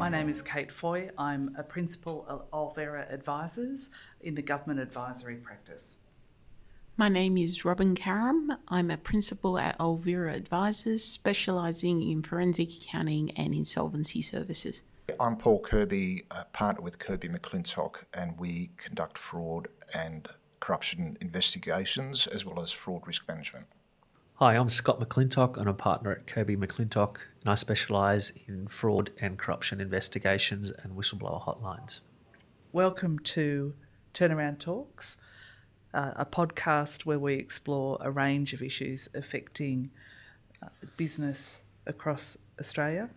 My name is Kate Foy. I'm a principal at Olvera Advisors in the government advisory practice. My name is Robyn Karam. I'm a principal at Olvera Advisors, specialising in forensic accounting and insolvency services. I'm Paul Curby, a partner with Curby McLintock, and we conduct fraud and corruption investigations as well as fraud risk management. Hi, I'm Scott McLintock and I'm a partner at Curby McLintock, and I specialise in fraud and corruption investigations and whistleblower hotlines. Welcome to Turnaround Talks, a podcast where we explore a range of issues affecting business across Australia.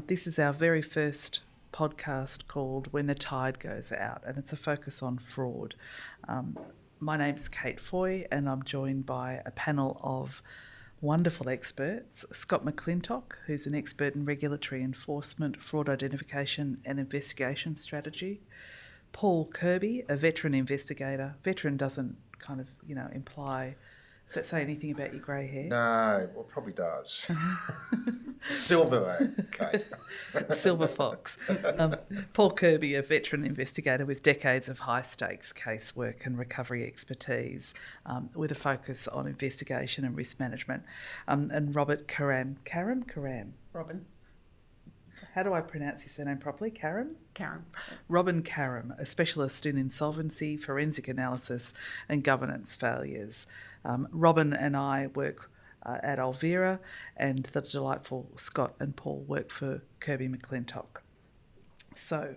This is our very first podcast called When the Tide Goes Out, and it's a focus on fraud. My name's Kate Foy, and I'm joined by a panel of wonderful experts. Scott McLintock, who's an expert in regulatory enforcement, fraud identification and investigation strategy. Paul Curby, a veteran investigator. Veteran doesn't kind of, imply... Does that say anything about your grey hair? No, well, probably does. Silver, okay. Silver fox. Paul Curby, a veteran investigator with decades of high-stakes casework and recovery expertise, with a focus on investigation and risk management. And Robyn Karam. Robyn. How do I pronounce your surname properly? Karam? Karam. Robyn Karam, a specialist in insolvency, forensic analysis and governance failures. Robyn and I work at Olvera, and the delightful Scott and Paul work for Curby McLintock. So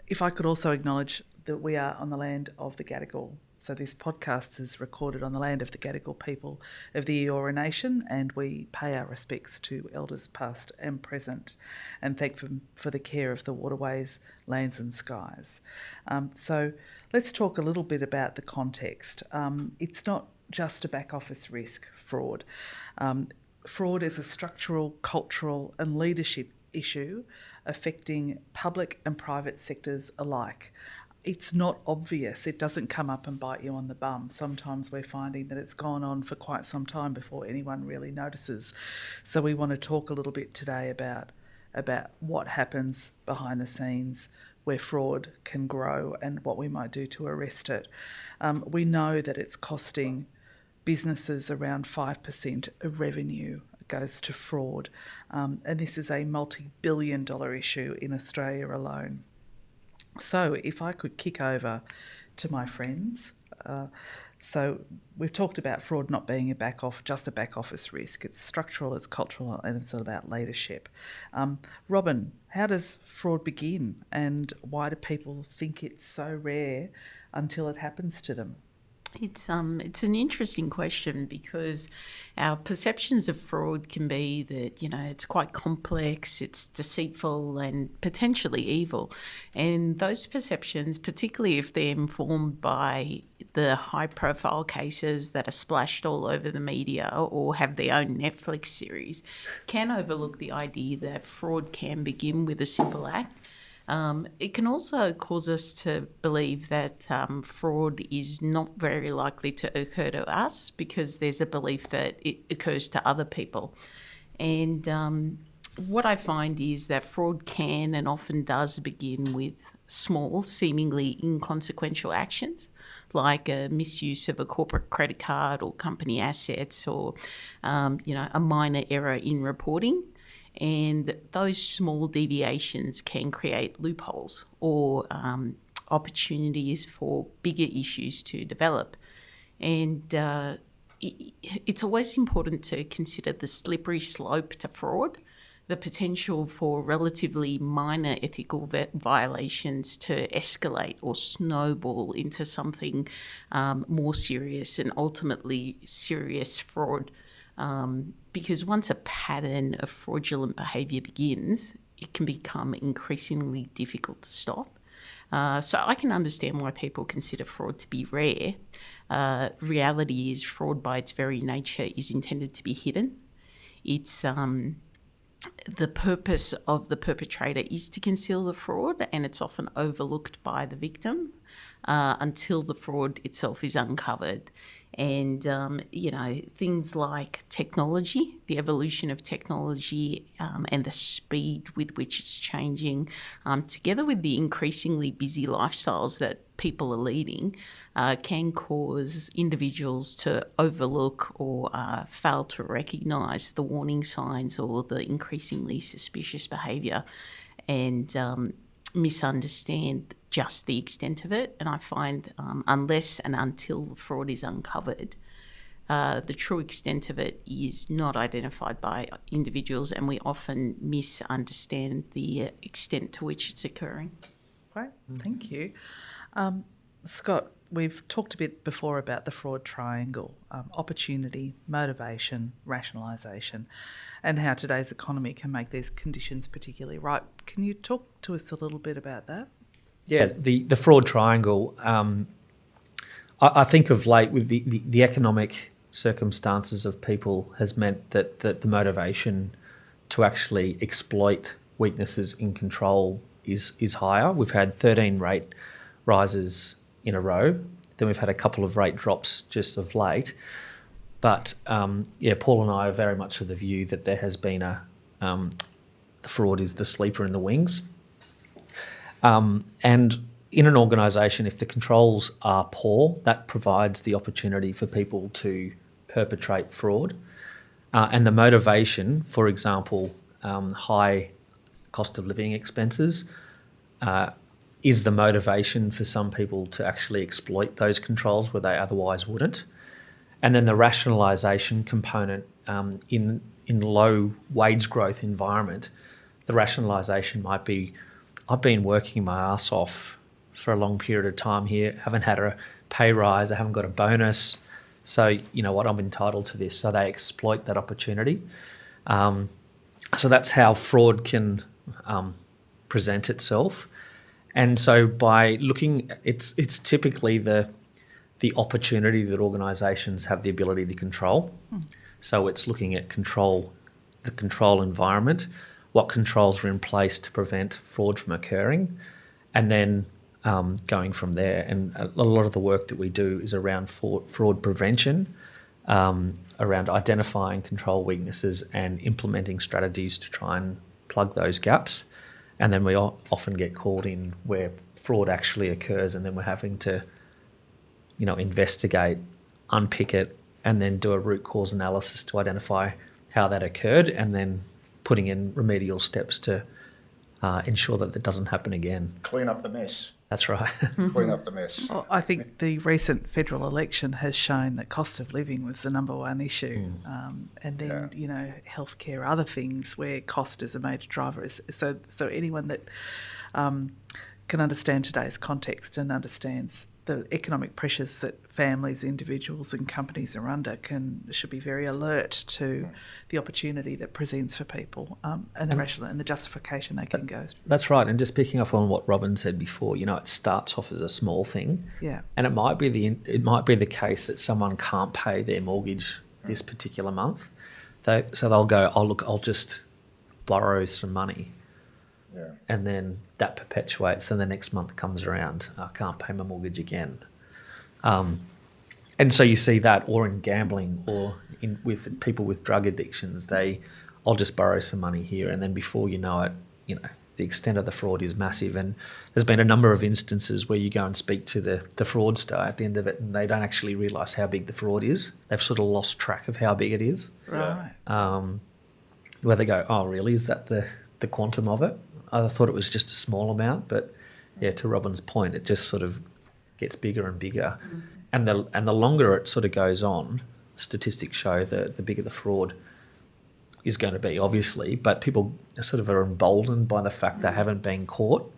if I could also acknowledge that we are on the land of the Gadigal. So this podcast is recorded on the land of the Gadigal people of the Eora Nation, and we pay our respects to elders past and present and thank them for the care of the waterways, lands and skies. So let's talk a little bit about the context. It's not just a back office risk, fraud. Fraud is a structural, cultural and leadership issue affecting public and private sectors alike. It's not obvious. It doesn't come up and bite you on the bum. Sometimes we're finding that it's gone on for quite some time before anyone really notices. So we want to talk a little bit today about what happens behind the scenes where fraud can grow and what we might do to arrest it. We know that it's costing businesses around 5% of revenue goes to fraud. And this is a multi-billion-dollar issue in Australia alone. So if I could kick over to my friends. So we've talked about fraud not being just a back office risk. It's structural, it's cultural, and it's all about leadership. Robyn, how does fraud begin, and why do people think it's so rare until it happens to them? It's an interesting question, because our perceptions of fraud can be that, it's quite complex, it's deceitful and potentially evil. And those perceptions, particularly if they're informed by the high-profile cases that are splashed all over the media or have their own Netflix series, can overlook the idea that fraud can begin with a simple act. It can also cause us to believe that fraud is not very likely to occur to us, because there's a belief that it occurs to other people. And what I find is that fraud can and often does begin with small, seemingly inconsequential actions, like a misuse of a corporate credit card or company assets, or a minor error in reporting. And those small deviations can create loopholes or opportunities for bigger issues to develop. And it's always important to consider the slippery slope to fraud, the potential for relatively minor ethical violations to escalate or snowball into something more serious, and ultimately serious fraud. Because once a pattern of fraudulent behaviour begins, it can become increasingly difficult to stop. So I can understand why people consider fraud to be rare. Reality is, fraud by its very nature is intended to be hidden. It's the purpose of the perpetrator is to conceal the fraud, and it's often overlooked by the victim until the fraud itself is uncovered. And, things like technology, the evolution of technology and the speed with which it's changing, together with the increasingly busy lifestyles that people are leading, can cause individuals to overlook or fail to recognise the warning signs or the increasingly suspicious behaviour and misunderstand just the extent of it. And I find unless and until the fraud is uncovered, the true extent of it is not identified by individuals, and we often misunderstand the extent to which it's occurring. Great, thank you. Scott, we've talked a bit before about the fraud triangle, opportunity, motivation, rationalisation, and how today's economy can make these conditions particularly ripe. Can you talk to us a little bit about that? Yeah, the fraud triangle, I think of late with the economic circumstances of people has meant that the motivation to actually exploit weaknesses in control is higher. We've had 13 rate rises in a row. Then we've had a couple of rate drops just of late. But, Paul and I are very much of the view that there has been the fraud is the sleeper in the wings. And in an organisation, if the controls are poor, that provides the opportunity for people to perpetrate fraud. And the motivation, for example, high cost of living expenses, is the motivation for some people to actually exploit those controls where they otherwise wouldn't. And then the rationalisation component in low wage growth environment, the rationalisation might be, I've been working my ass off for a long period of time here, haven't had a pay rise, I haven't got a bonus, so you know what, I'm entitled to this. So they exploit that opportunity. So that's how fraud can present itself. And so by looking, it's typically the opportunity that organisations have the ability to control. So it's looking at the control environment, what controls are in place to prevent fraud from occurring, and then going from there. And a lot of the work that we do is around fraud prevention, around identifying control weaknesses and implementing strategies to try and plug those gaps. And then we often get called in where fraud actually occurs, and then we're having to, investigate, unpick it, and then do a root cause analysis to identify how that occurred, and then putting in remedial steps to ensure that doesn't happen again. Clean up the mess. That's right. Clean up the mess. Well, I think the recent federal election has shown that cost of living was the number one issue. And then, healthcare, other things where cost is a major driver. So anyone that can understand today's context and understands the economic pressures that families, individuals and companies are under should be very alert to the opportunity that presents for people and the rational and the justification they can go. That's right. And just picking up on what Robyn said before, it starts off as a small thing. Yeah. And it might be the case that someone can't pay their mortgage this particular month. So they'll go, I'll just borrow some money. Yeah. And then that perpetuates. Then the next month comes around, I can't pay my mortgage again. And so you see that, or in gambling, or with people with drug addictions, I'll just borrow some money here, and then before you know it, the extent of the fraud is massive. And there's been a number of instances where you go and speak to the fraudster at the end of it, and they don't actually realise how big the fraud is. They've sort of lost track of how big it is. Right. Where they go, oh, really? Is that the quantum of it? I thought it was just a small amount, but yeah, to Robyn's point, it just sort of gets bigger and bigger. And the longer it sort of goes on, statistics show that the bigger the fraud is going to be, obviously, but people sort of are emboldened by the fact they haven't been caught,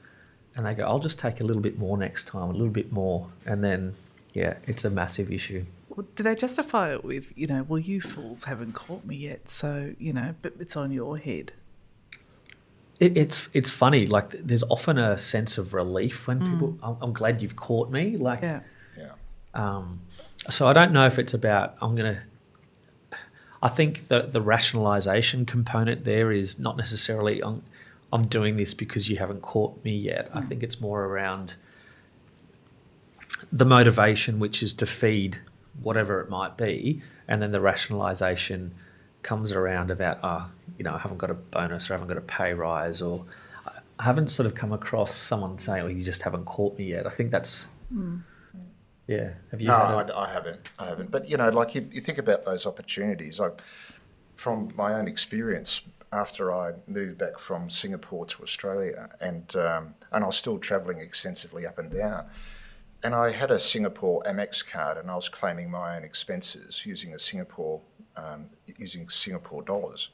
and they go, I'll just take a little bit more next time, a little bit more, and then, yeah, it's a massive issue. Well, do they justify it with, well, you fools haven't caught me yet, so, but it's on your head? It's funny, like there's often a sense of relief when people, I'm glad you've caught me. So I don't know if it's about, I think that the rationalisation component there is not necessarily I'm doing this because you haven't caught me yet. I think it's more around the motivation, which is to feed whatever it might be, and then the rationalisation comes around about, I haven't got a bonus or I haven't got a pay rise, or I haven't sort of come across someone saying, well, you just haven't caught me yet. I think that's, yeah. Have you had I haven't. But, you think about those opportunities. From my own experience, after I moved back from Singapore to Australia, and I was still travelling extensively up and down, and I had a Singapore Amex card, and I was claiming my own expenses using Singapore dollars.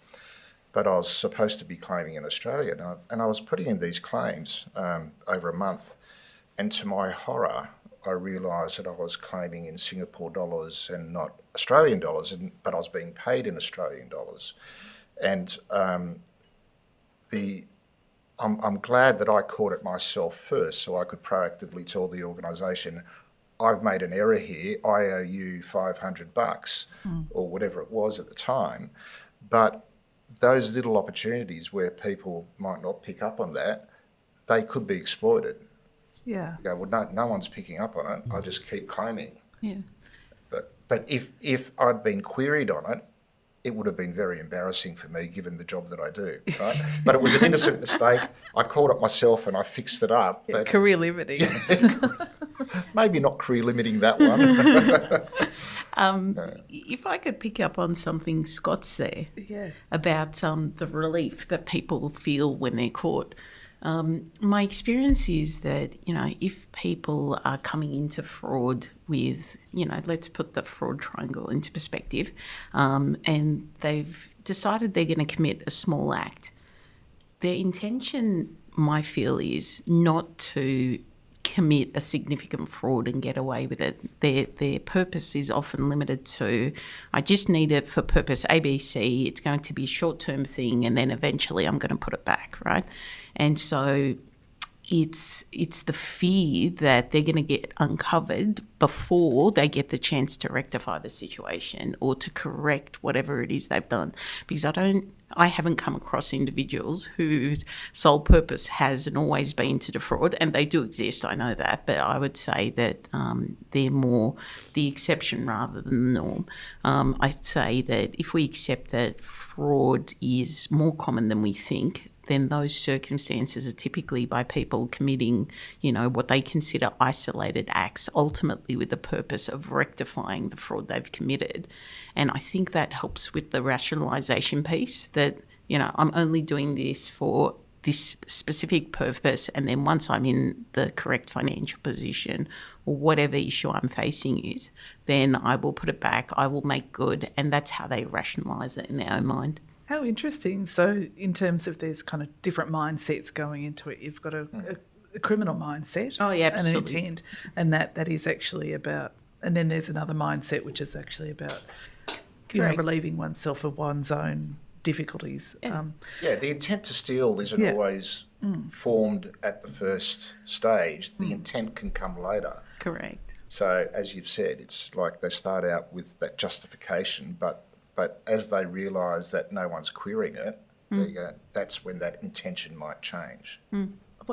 But I was supposed to be claiming in Australia, and I was putting in these claims over a month, and to my horror, I realised that I was claiming in Singapore dollars and not Australian dollars, but I was being paid in Australian dollars. And I'm glad that I caught it myself first, so I could proactively tell the organisation, I've made an error here, I owe you $500 or whatever it was at the time. But those little opportunities where people might not pick up on that, they could be exploited. Yeah. You go, well, no one's picking up on it, I'll just keep claiming. Yeah. But if I'd been queried on it, it would have been very embarrassing for me, given the job that I do, right? But it was an innocent mistake. I caught it myself and I fixed it up. Yeah, career limiting. Maybe not career limiting, that one. If I could pick up on something Scott said about the relief that people feel when they're caught. My experience is that, if people are coming into fraud with, let's put the fraud triangle into perspective, and they've decided they're going to commit a small act, their intention, I feel, is not to commit a significant fraud and get away with it. Their purpose is often limited to, I just need it for purpose ABC, it's going to be a short-term thing, and then eventually I'm going to put it back, right? And so it's the fear that they're going to get uncovered before they get the chance to rectify the situation or to correct whatever it is they've done. Because I haven't come across individuals whose sole purpose has and always been to defraud, and they do exist, I know that, but I would say that they're more the exception rather than the norm. I'd say that if we accept that fraud is more common than we think, then those circumstances are typically by people committing, what they consider isolated acts, ultimately with the purpose of rectifying the fraud they've committed. And I think that helps with the rationalisation piece that, I'm only doing this for this specific purpose, and then once I'm in the correct financial position or whatever issue I'm facing is, then I will put it back, I will make good, and that's how they rationalise it in their own mind. How interesting. So in terms of there's kind of different mindsets going into it, you've got a criminal mindset. Oh, yeah, absolutely. And an intent, and that is actually about, and then there's another mindset which is actually about, relieving oneself of one's own difficulties. Yeah. The intent to steal isn't always formed at the first stage. The intent can come later. Correct. So as you've said, it's like they start out with that justification, but as they realise that no one's querying it, that's when that intention might change.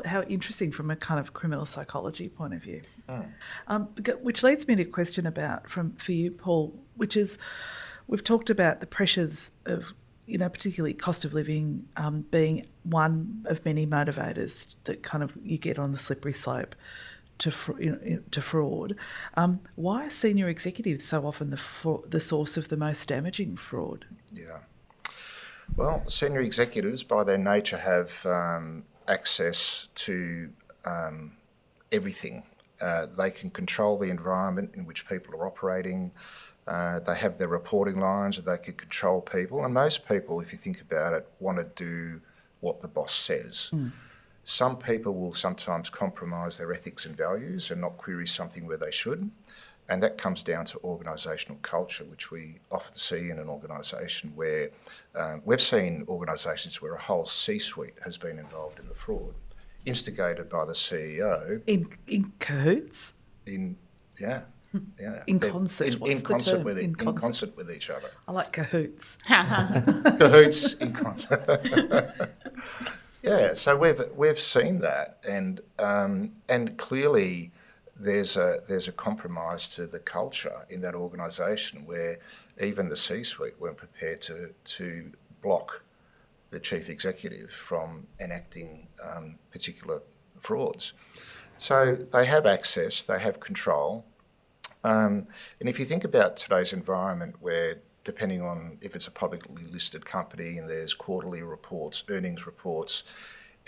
How interesting from a kind of criminal psychology point of view. Which leads me to a question for you, Paul, which is, we've talked about the pressures of, particularly cost of living being one of many motivators that kind of you get on the slippery slope to fraud. Why are senior executives so often the source of the most damaging fraud? Yeah. Well, senior executives, by their nature, have access to everything. They can control the environment in which people are operating. They have their reporting lines, and they can control people. And most people, if you think about it, want to do what the boss says. Some people will sometimes compromise their ethics and values and not query something where they should. And that comes down to organisational culture, which we often see in an organisation where we've seen organisations where a whole C-suite has been involved in the fraud, instigated by the CEO. In cahoots? Yeah, In they're concert. What's in the concert term? with In concert. with each other. I like cahoots. Cahoots in concert. Yeah, so we've seen that, and clearly there's a compromise to the culture in that organisation where even the C-suite weren't prepared to block the chief executive from enacting particular frauds. So they have access, they have control, and if you think about today's environment where, depending on if it's a publicly listed company and there's quarterly reports, earnings reports,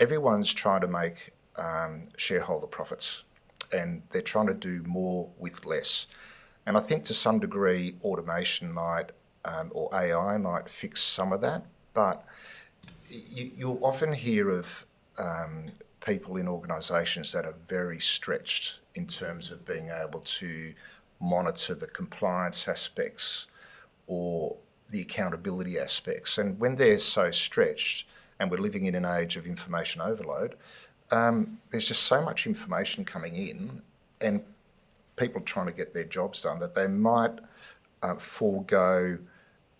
everyone's trying to make shareholder profits, and they're trying to do more with less. And I think to some degree automation might, or AI might fix some of that, but you'll often hear of people in organisations that are very stretched in terms of being able to monitor the compliance aspects or the accountability aspects. And when they're so stretched, and we're living in an age of information overload, there's just so much information coming in and people trying to get their jobs done that they might forego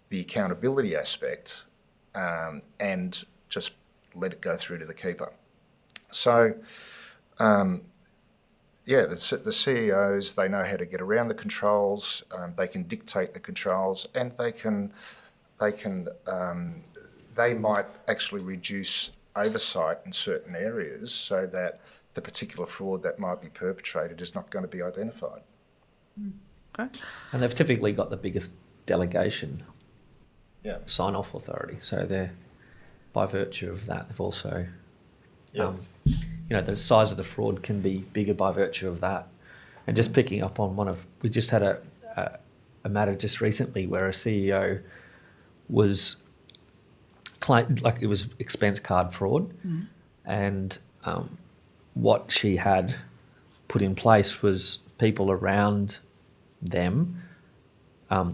the accountability aspect and just let it go through to the keeper. So, the CEOs, they know how to get around the controls, they can dictate the controls, and they might actually reduce oversight in certain areas so that the particular fraud that might be perpetrated is not going to be identified. Okay. And they've typically got the biggest delegation Yeah. sign-off authority. So they're, by virtue of that, they've also, the size of the fraud can be bigger by virtue of that. And just picking up on we just had a matter just recently where a CEO was claimed, like it was expense card fraud, and what she had put in place was people around them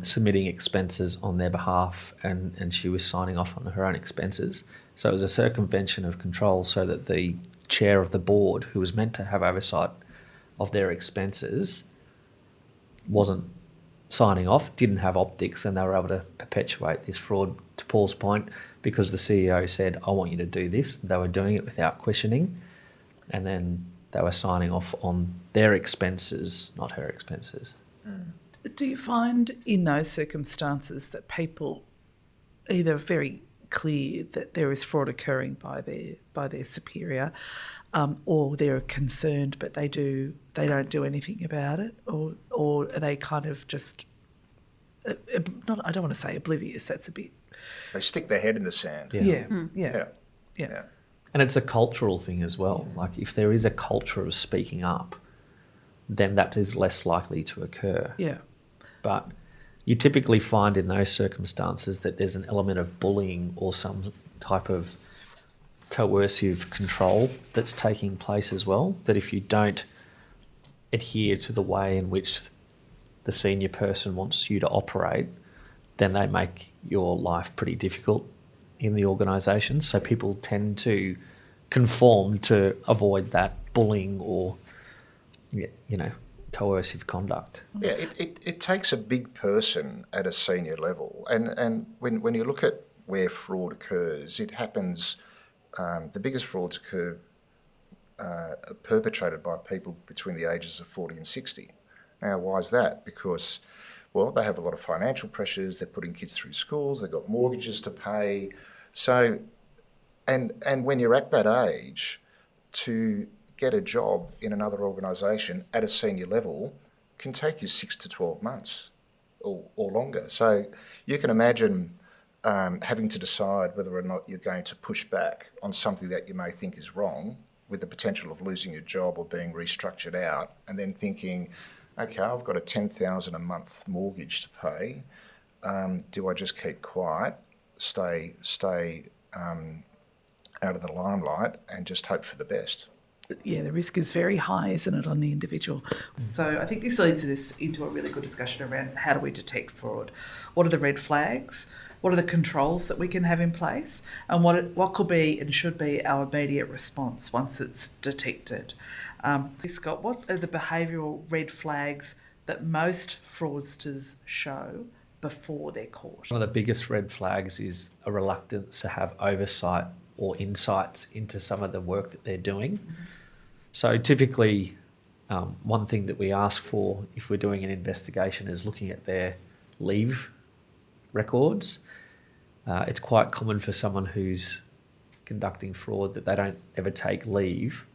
submitting expenses on their behalf, and she was signing off on her own expenses. So it was a circumvention of control so that the chair of the board, who was meant to have oversight of their expenses, wasn't signing off, didn't have optics, and they were able to perpetuate this fraud, to Paul's point, because the CEO said, I want you to do this. They were doing it without questioning, and then they were signing off on their expenses, not her expenses. Do you find in those circumstances that people either very clear that there is fraud occurring by their superior, or they're concerned but they don't do anything about it, or are they kind of just not, I don't want to say oblivious, that's a bit, They stick their head in the sand. yeah. And it's a cultural thing as well. Like if there is a culture of speaking up, then that is less likely to occur. Yeah. But you typically find in those circumstances that there's an element of bullying or some type of coercive control that's taking place as well, that if you don't adhere to the way in which the senior person wants you to operate, then they make your life pretty difficult in the organisation. So people tend to conform to avoid that bullying or, coercive conduct. Yeah, it takes a big person at a senior level. And when you look at where fraud occurs, it happens, the biggest frauds occur perpetrated by people between the ages of 40 and 60. Now, why is that? Because, well, they have a lot of financial pressures, they're putting kids through schools, they've got mortgages to pay. So, and when you're at that age, to get a job in another organisation at a senior level can take you 6 to 12 months or longer. So you can imagine having to decide whether or not you're going to push back on something that you may think is wrong, with the potential of losing your job or being restructured out, and then thinking, okay, I've got a $10,000 a month mortgage to pay. Do I just keep quiet, stay out of the limelight, and just hope for the best? Yeah, the risk is very high, isn't it, on the individual? So I think this leads us into a really good discussion around how do we detect fraud? What are the red flags? What are the controls that we can have in place? And what could be and should be our immediate response once it's detected? Scott, what are the behavioural red flags that most fraudsters show before they're caught? One of the biggest red flags is a reluctance to have oversight or insights into some of the work that they're doing. So typically, one thing that we ask for if we're doing an investigation is looking at their leave records. It's quite common for someone who's conducting fraud that they don't ever take leave.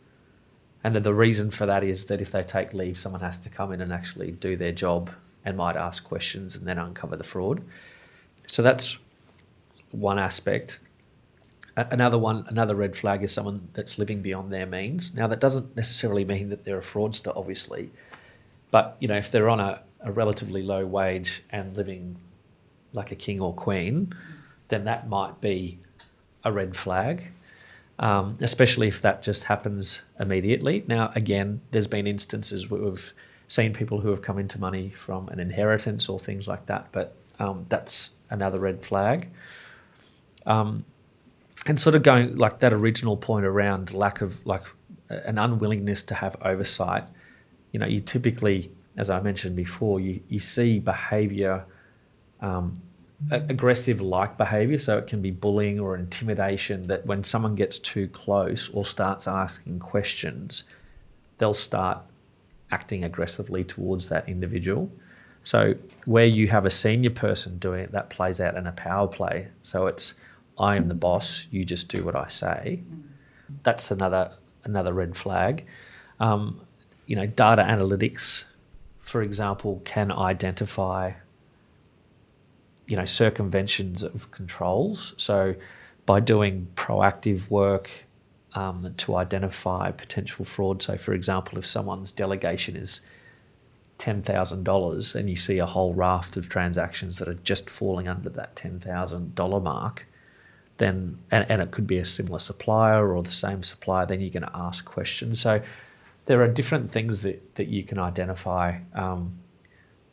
And the reason for that is that if they take leave, someone has to come in and actually do their job and might ask questions and then uncover the fraud. So that's one aspect. Another red flag is someone that's living beyond their means. Now, that doesn't necessarily mean that they're a fraudster, obviously, but if they're on a relatively low wage and living like a king or queen, then that might be a red flag, especially if that just happens immediately. Now, again, there's been instances where we've seen people who have come into money from an inheritance or things like that, but that's another red flag. And sort of going like that original point around lack of an unwillingness to have oversight, you typically, as I mentioned before, you see behaviour, aggressive-like behaviour, so it can be bullying or intimidation, that when someone gets too close or starts asking questions, they'll start acting aggressively towards that individual. So where you have a senior person doing it, that plays out in a power play. So it's, I am the boss, you just do what I say. That's another red flag. Data analytics, for example, can identify, circumventions of controls. So by doing proactive work to identify potential fraud. So, for example, if someone's delegation is $10,000 and you see a whole raft of transactions that are just falling under that $10,000 mark, then, and it could be a similar supplier or the same supplier, then you're going to ask questions. So there are different things that you can identify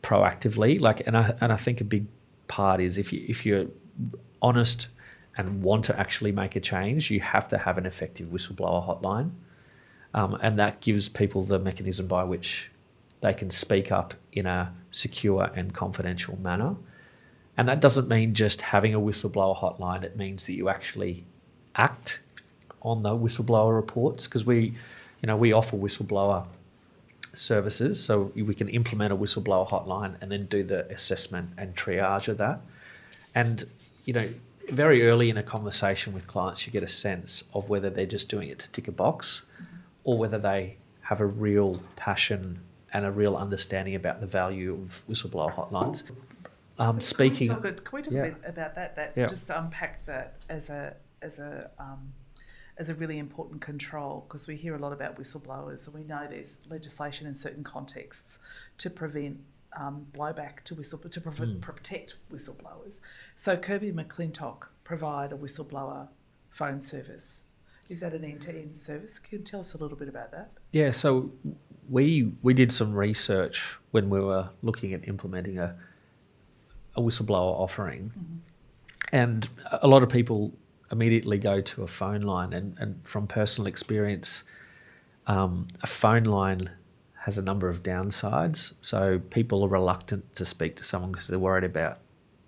proactively. And I think a big part is if you're honest and want to actually make a change, you have to have an effective whistleblower hotline. And that gives people the mechanism by which they can speak up in a secure and confidential manner. And that doesn't mean just having a whistleblower hotline. It means that you actually act on the whistleblower reports, because we offer whistleblower services, so we can implement a whistleblower hotline and then do the assessment and triage of that. And very early in a conversation with clients, you get a sense of whether they're just doing it to tick a box, or whether they have a real passion and a real understanding about the value of whistleblower hotlines. Can we talk a bit about that? Yeah. Just to unpack that as a really important control, because we hear a lot about whistleblowers, and we know there's legislation in certain contexts to prevent blowback to protect whistleblowers. So Curby and McLintock provide a whistleblower phone service. Is that an end-to-end service? Can you tell us a little bit about that? Yeah, so we did some research when we were looking at implementing a whistleblower offering, and a lot of people immediately go to a phone line, and from personal experience, a phone line has a number of downsides. So people are reluctant to speak to someone because they're worried about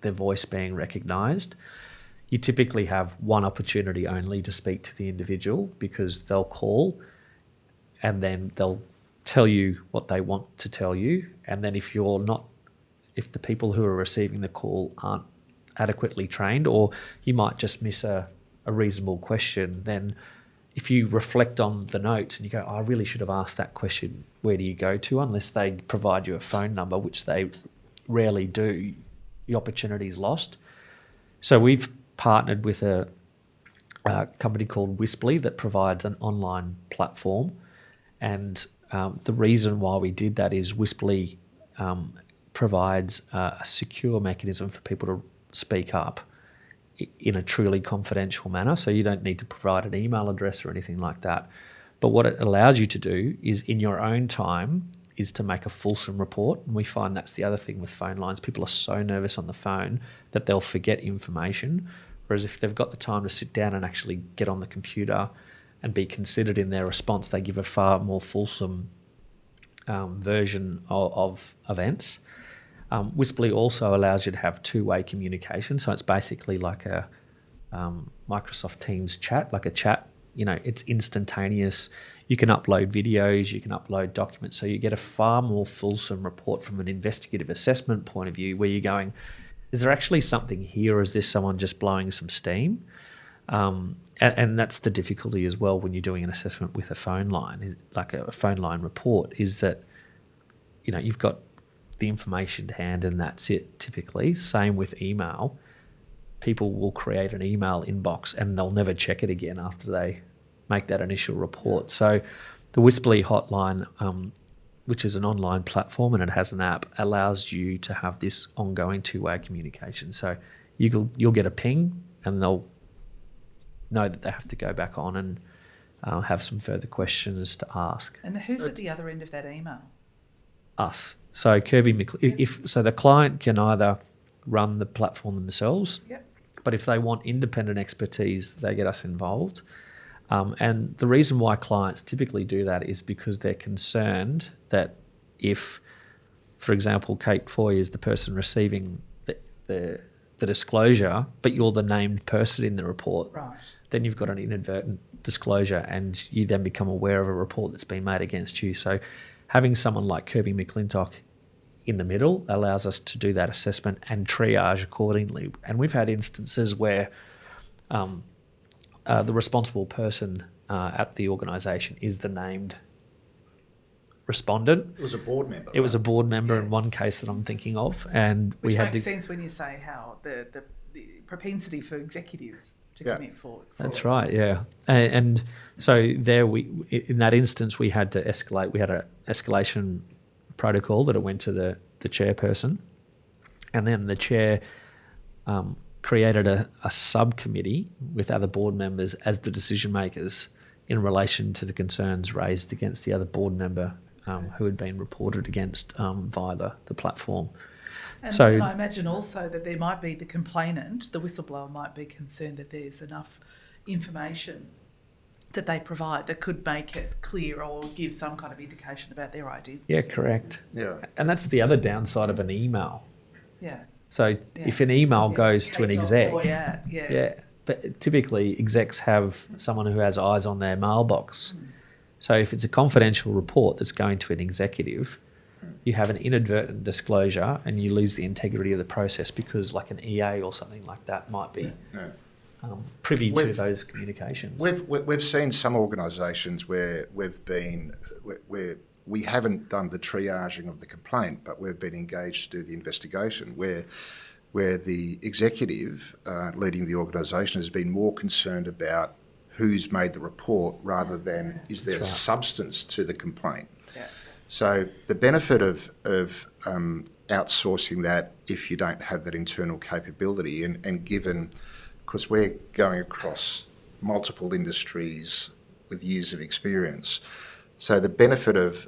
their voice being recognised. You typically have one opportunity only to speak to the individual, because they'll call and then they'll tell you what they want to tell you, and then if the people who are receiving the call aren't adequately trained, or you might just miss a reasonable question, then if you reflect on the notes and you go, I really should have asked that question, where do you go to? Unless they provide you a phone number, which they rarely do, the opportunity is lost. So we've partnered with a company called Whistleblower that provides an online platform, and the reason why we did that is Whistleblower provides a secure mechanism for people to speak up in a truly confidential manner. So you don't need to provide an email address or anything like that. But what it allows you to do is, in your own time, is to make a fulsome report. And we find that's the other thing with phone lines. People are so nervous on the phone that they'll forget information. Whereas if they've got the time to sit down and actually get on the computer and be considered in their response, they give a far more fulsome version of events. Whistleblower also allows you to have two-way communication, so it's basically like a Microsoft Teams chat, like a chat. It's instantaneous. You can upload videos, you can upload documents, so you get a far more fulsome report from an investigative assessment point of view, where you're going, is there actually something here, or is this someone just blowing some steam? And that's the difficulty as well when you're doing an assessment with a phone line, like a phone line report, is that you've got the information to hand and that's it typically. Same with email. People will create an email inbox and they'll never check it again after they make that initial report. So the Whistleblower hotline, which is an online platform and it has an app, allows you to have this ongoing two-way communication. So you'll get a ping and they'll know that they have to go back on and have some further questions to ask. And who's at the other end of that email? Us. So Curby, so the client can either run the platform themselves, Yep. but if they want independent expertise, they get us involved. And the reason why clients typically do that is because they're concerned that if, for example, Kate Foy is the person receiving the disclosure, but you're the named person in the report, Right. then you've got an inadvertent disclosure and you then become aware of a report that's been made against you. So having someone like Curby McLintock in the middle allows us to do that assessment and triage accordingly. And we've had instances where the responsible person at the organisation is the named respondent. It was a board member. It was a board member in one case that I'm thinking of, and Which we had makes to. sense when you say how the propensity for executives to commit fraud. That's right, yeah. And so there in that instance, we had to escalate. We had an escalation protocol that it went to the chairperson, and then the chair created a subcommittee with other board members as the decision makers in relation to the concerns raised against the other board member who had been reported against via the platform. And I imagine also that there might be the complainant, the whistleblower might be concerned that there's enough information that they provide that could make it clear or give some kind of indication about their identity. Yeah, correct. Yeah. And that's the other downside of an email. Yeah. So if an email goes to an exec, Yeah. but typically execs have someone who has eyes on their mailbox. So if it's a confidential report that's going to an executive, you have an inadvertent disclosure and you lose the integrity of the process because like an EA or something like that might be privy to those communications. We've seen some organisations where we haven't done the triaging of the complaint, but we've been engaged to do the investigation where the executive leading the organisation has been more concerned about who's made the report rather than is there a substance to the complaint. Yeah. So the benefit of outsourcing that if you don't have that internal capability and given, because we're going across multiple industries with years of experience, so the benefit of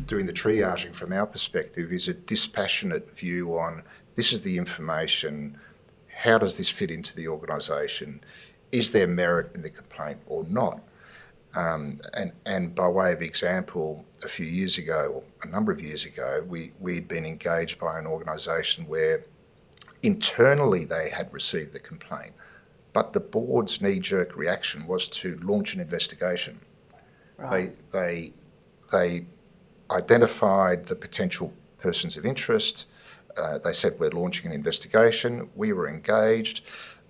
doing the triaging from our perspective is a dispassionate view on this is the information, how does this fit into the organisation, is there merit in the complaint or not? And by way of example, a few years ago, or a number of years ago, we'd been engaged by an organisation where internally they had received the complaint, but the board's knee-jerk reaction was to launch an investigation. Right. They identified the potential persons of interest. They said, we're launching an investigation. We were engaged.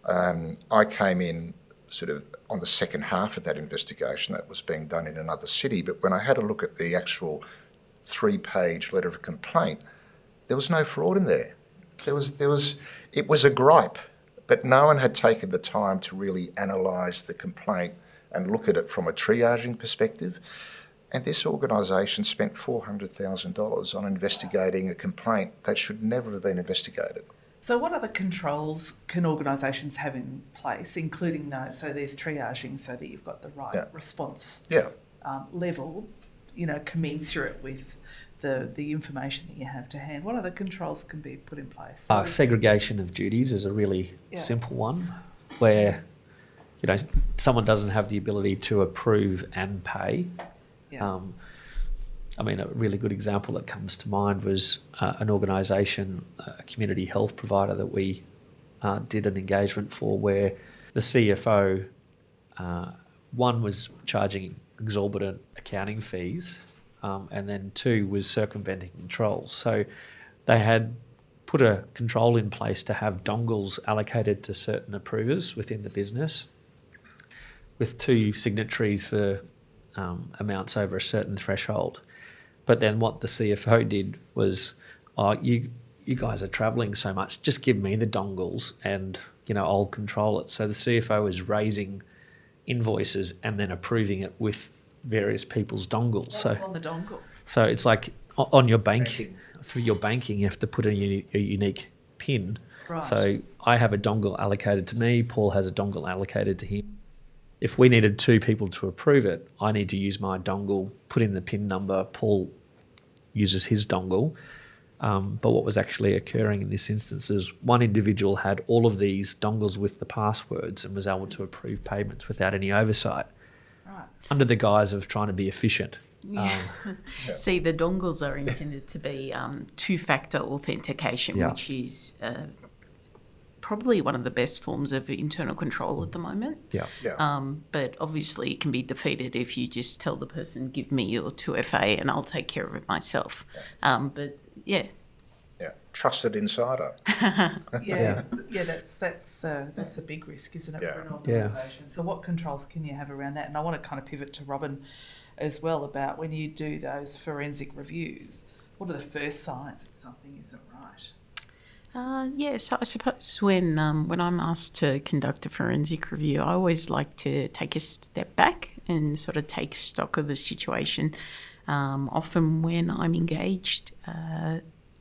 I came in sort of on the second half of that investigation that was being done in another city, but when I had a look at the actual 3-page letter of complaint, there was no fraud in there. It was a gripe, but no one had taken the time to really analyse the complaint and look at it from a triaging perspective. And this organisation spent $400,000 on investigating a complaint that should never have been investigated. So what other controls can organisations have in place, including those? So there's triaging so that you've got the right response level, commensurate with the information that you have to hand. What other controls can be put in place? Segregation of duties is a really simple one where, someone doesn't have the ability to approve and pay. I mean, a really good example that comes to mind was an organisation, a community health provider that we did an engagement for, where the CFO, one, was charging exorbitant accounting fees, and then two, was circumventing controls. So they had put a control in place to have dongles allocated to certain approvers within the business, with two signatories for amounts over a certain threshold. But then what the CFO did was, you guys are travelling so much, just give me the dongles and, I'll control it. So the CFO was raising invoices and then approving it with various people's dongles. What's on the dongle? So it's like on your banking, for your banking, you have to put a unique PIN. Right. So I have a dongle allocated to me, Paul has a dongle allocated to him. If we needed two people to approve it, I need to use my dongle, put in the PIN number, Paul uses his dongle. But what was actually occurring in this instance is one individual had all of these dongles with the passwords and was able to approve payments without any oversight, Right. under the guise of trying to be efficient. Yeah. See, the dongles are intended to be two-factor authentication, Yeah. which is probably one of the best forms of internal control at the moment. Yeah. But obviously it can be defeated if you just tell the person, give me your 2FA and I'll take care of it myself. But yeah. Yeah, trusted insider. Yeah, that's a big risk, isn't it, Yeah. for an organisation? So what controls can you have around that? And I want to kind of pivot to Robyn as well about when you do those forensic reviews, what are the first signs that something isn't right? So I suppose when I'm asked to conduct a forensic review, I always like to take a step back and sort of take stock of the situation. Often when I'm engaged,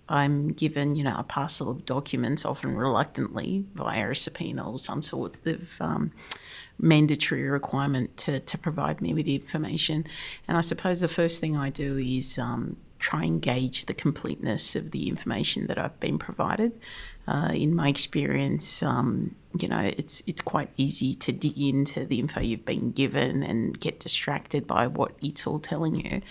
I'm given, a parcel of documents, often reluctantly, via a subpoena or some sort of mandatory requirement to provide me with the information. And I suppose the first thing I do is try and gauge the completeness of the information that I've been provided. In my experience, it's quite easy to dig into the info you've been given and get distracted by what it's all telling you.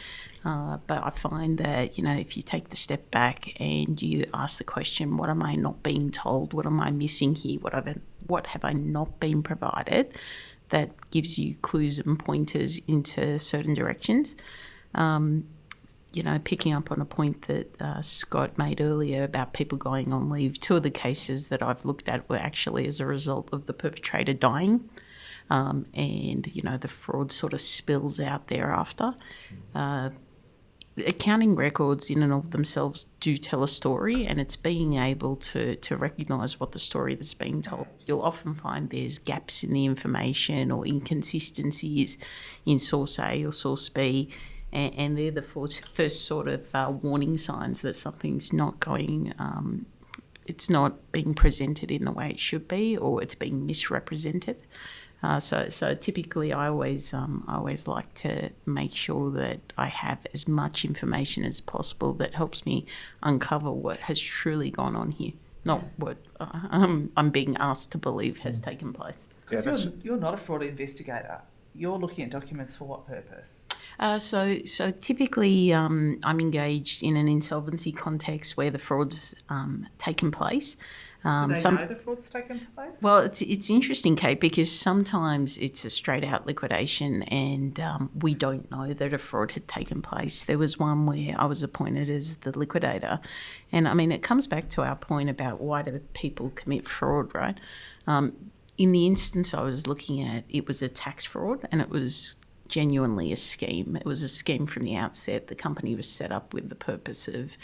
But I find that, if you take the step back and you ask the question, what am I not being told? What am I missing here? What have I not been provided? That gives you clues and pointers into certain directions. Picking up on a point that Scott made earlier about people going on leave, two of the cases that I've looked at were actually as a result of the perpetrator dying. And the fraud sort of spills out thereafter. Accounting records in and of themselves do tell a story, and it's being able to recognise what the story that's being told. You'll often find there's gaps in the information or inconsistencies in source A or source B, and they're the first sort of warning signs that something's not going, it's not being presented in the way it should be, or it's being misrepresented. So typically I always like to make sure that I have as much information as possible that helps me uncover what has truly gone on here, not what I'm being asked to believe has taken place. Because you're not a fraud investigator. You're looking at documents for what purpose? So typically I'm engaged in an insolvency context where the fraud's taken place. Do they know the fraud's taken place? Well, it's interesting, Kate, because sometimes it's a straight-out liquidation and we don't know that a fraud had taken place. There was one where I was appointed as the liquidator. And, I mean, it comes back to our point about why do people commit fraud, right? In the instance I was looking at, it was a tax fraud and it was genuinely a scheme. It was a scheme from the outset. The company was set up with the purpose of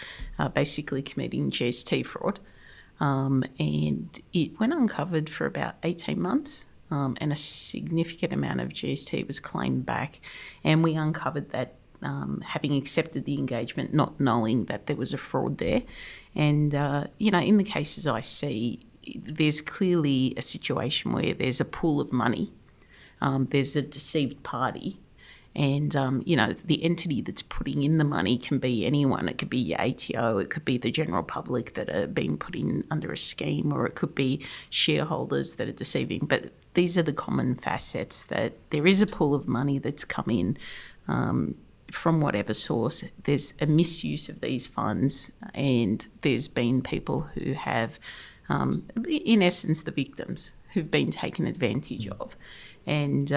basically committing GST fraud. And it went uncovered for about 18 months and a significant amount of GST was claimed back. And we uncovered that having accepted the engagement, not knowing that there was a fraud there. And, in the cases I see, there's clearly a situation where there's a pool of money, there's a deceived party, and, the entity that's putting in the money can be anyone. It could be your ATO, it could be the general public that are being put in under a scheme, or it could be shareholders that are deceiving. But these are the common facets, that there is a pool of money that's come in from whatever source, there's a misuse of these funds, and there's been people who have, in essence, the victims who've been taken advantage of. And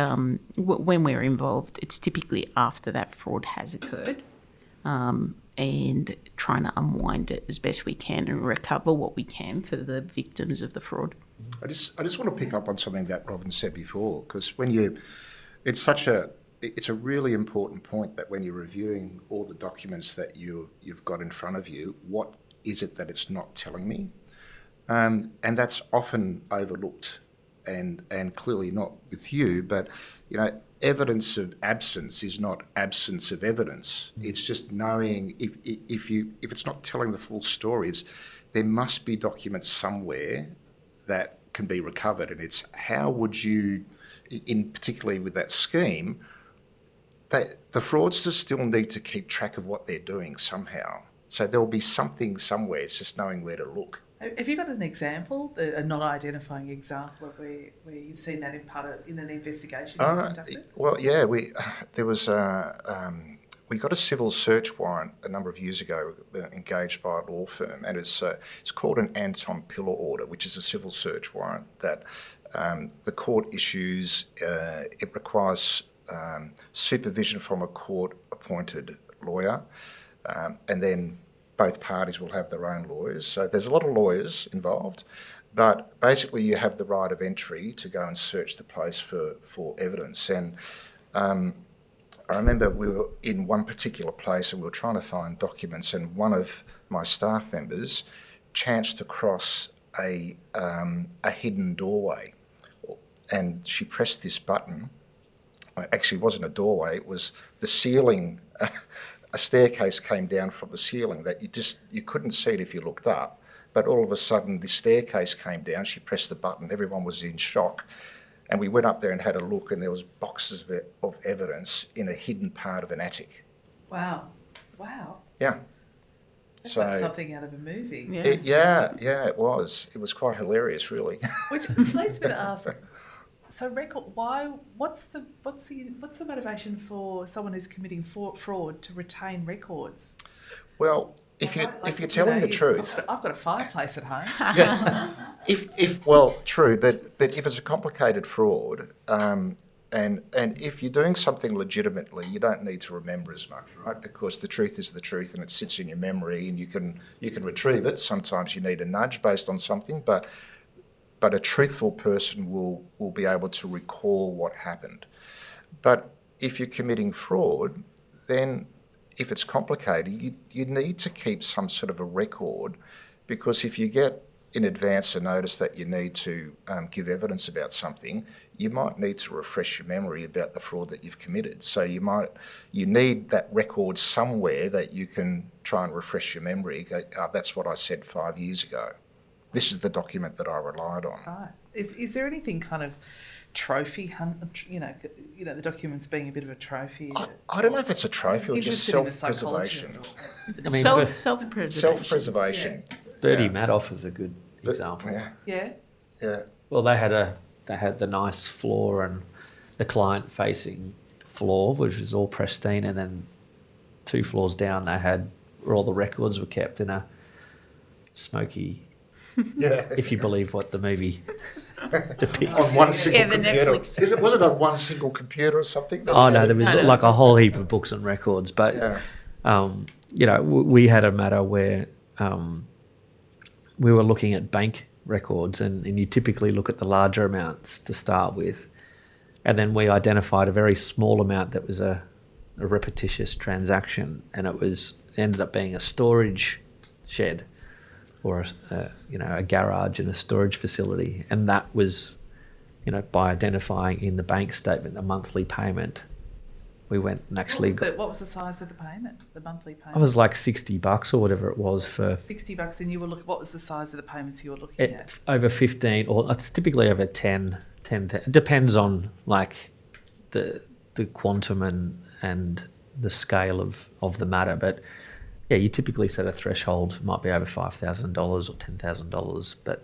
when we're involved, it's typically after that fraud has occurred, and trying to unwind it as best we can and recover what we can for the victims of the fraud. I just want to pick up on something that Robyn said before, because it's a really important point that when you're reviewing all the documents that you've got in front of you, what is it that it's not telling me? And that's often overlooked, and clearly not with you, but evidence of absence is not absence of evidence. It's just knowing if it's not telling the full stories, there must be documents somewhere that can be recovered. And it's how would you, particularly with that scheme, the fraudsters still need to keep track of what they're doing somehow. So there'll be something somewhere. It's just knowing where to look. Have you got an example, a not identifying example of where you've seen that in an investigation you conducted? Well, yeah, we got a civil search warrant a number of years ago, engaged by a law firm, and it's called an Anton Pillar order, which is a civil search warrant that the court issues. It requires supervision from a court-appointed lawyer, and then both parties will have their own lawyers. So there's a lot of lawyers involved, but basically you have the right of entry to go and search the place for evidence. And I remember we were in one particular place and we were trying to find documents, and one of my staff members chanced across a hidden doorway, and she pressed this button. Actually, it wasn't a doorway, it was the ceiling. A staircase came down from the ceiling that you couldn't see it if you looked up, but all of a sudden the staircase came down, she pressed the button, everyone was in shock, and we went up there and had a look, and there was boxes of evidence in a hidden part of an attic. Wow. Yeah. That's like something out of a movie. Yeah. It was. It was quite hilarious, really. Which leads me to ask, so what's the motivation for someone who's committing fraud to retain records? Well, if you're telling the truth, I've got a fireplace at home. Yeah. True, but if it's a complicated fraud, and if you're doing something legitimately, you don't need to remember as much, right? Because the truth is the truth, and it sits in your memory, and you can retrieve it. Sometimes you need a nudge based on something, but a truthful person will be able to recall what happened. But if you're committing fraud, then if it's complicated, you need to keep some sort of a record, because if you get in advance a notice that you need to give evidence about something, you might need to refresh your memory about the fraud that you've committed. So you need that record somewhere that you can try and refresh your memory. That's what I said 5 years ago. This is the document that I relied on. Right. Is there anything kind of trophy hunt? The documents being a bit of a trophy. I don't know if it's a trophy or just self-preservation. Self-preservation. Self-preservation. Bertie Madoff is a good example. Yeah. Well, they had the nice floor and the client-facing floor, which was all pristine, and then 2 floors down, they had where all the records were kept in a smoky. Yeah. If you believe what the movie depicts. On one single the computer. Netflix. Was it on one single computer or something? Oh no, there was like a whole heap of books and records. But we had a matter where we were looking at bank records, and you typically look at the larger amounts to start with, and then we identified a very small amount that was a repetitious transaction, and it ended up being a storage shed, or a garage and a storage facility, and that was, by identifying in the bank statement the monthly payment, we went and actually what was the size of the payment, the monthly payment? It was like $60 or whatever it was for $60, and you were looking. What was the size of the payments you were looking at? Over 15, or it's typically over 10. It depends on like the quantum and the scale of the matter, but. Yeah, you typically set a threshold, might be over $5,000 or $10,000, but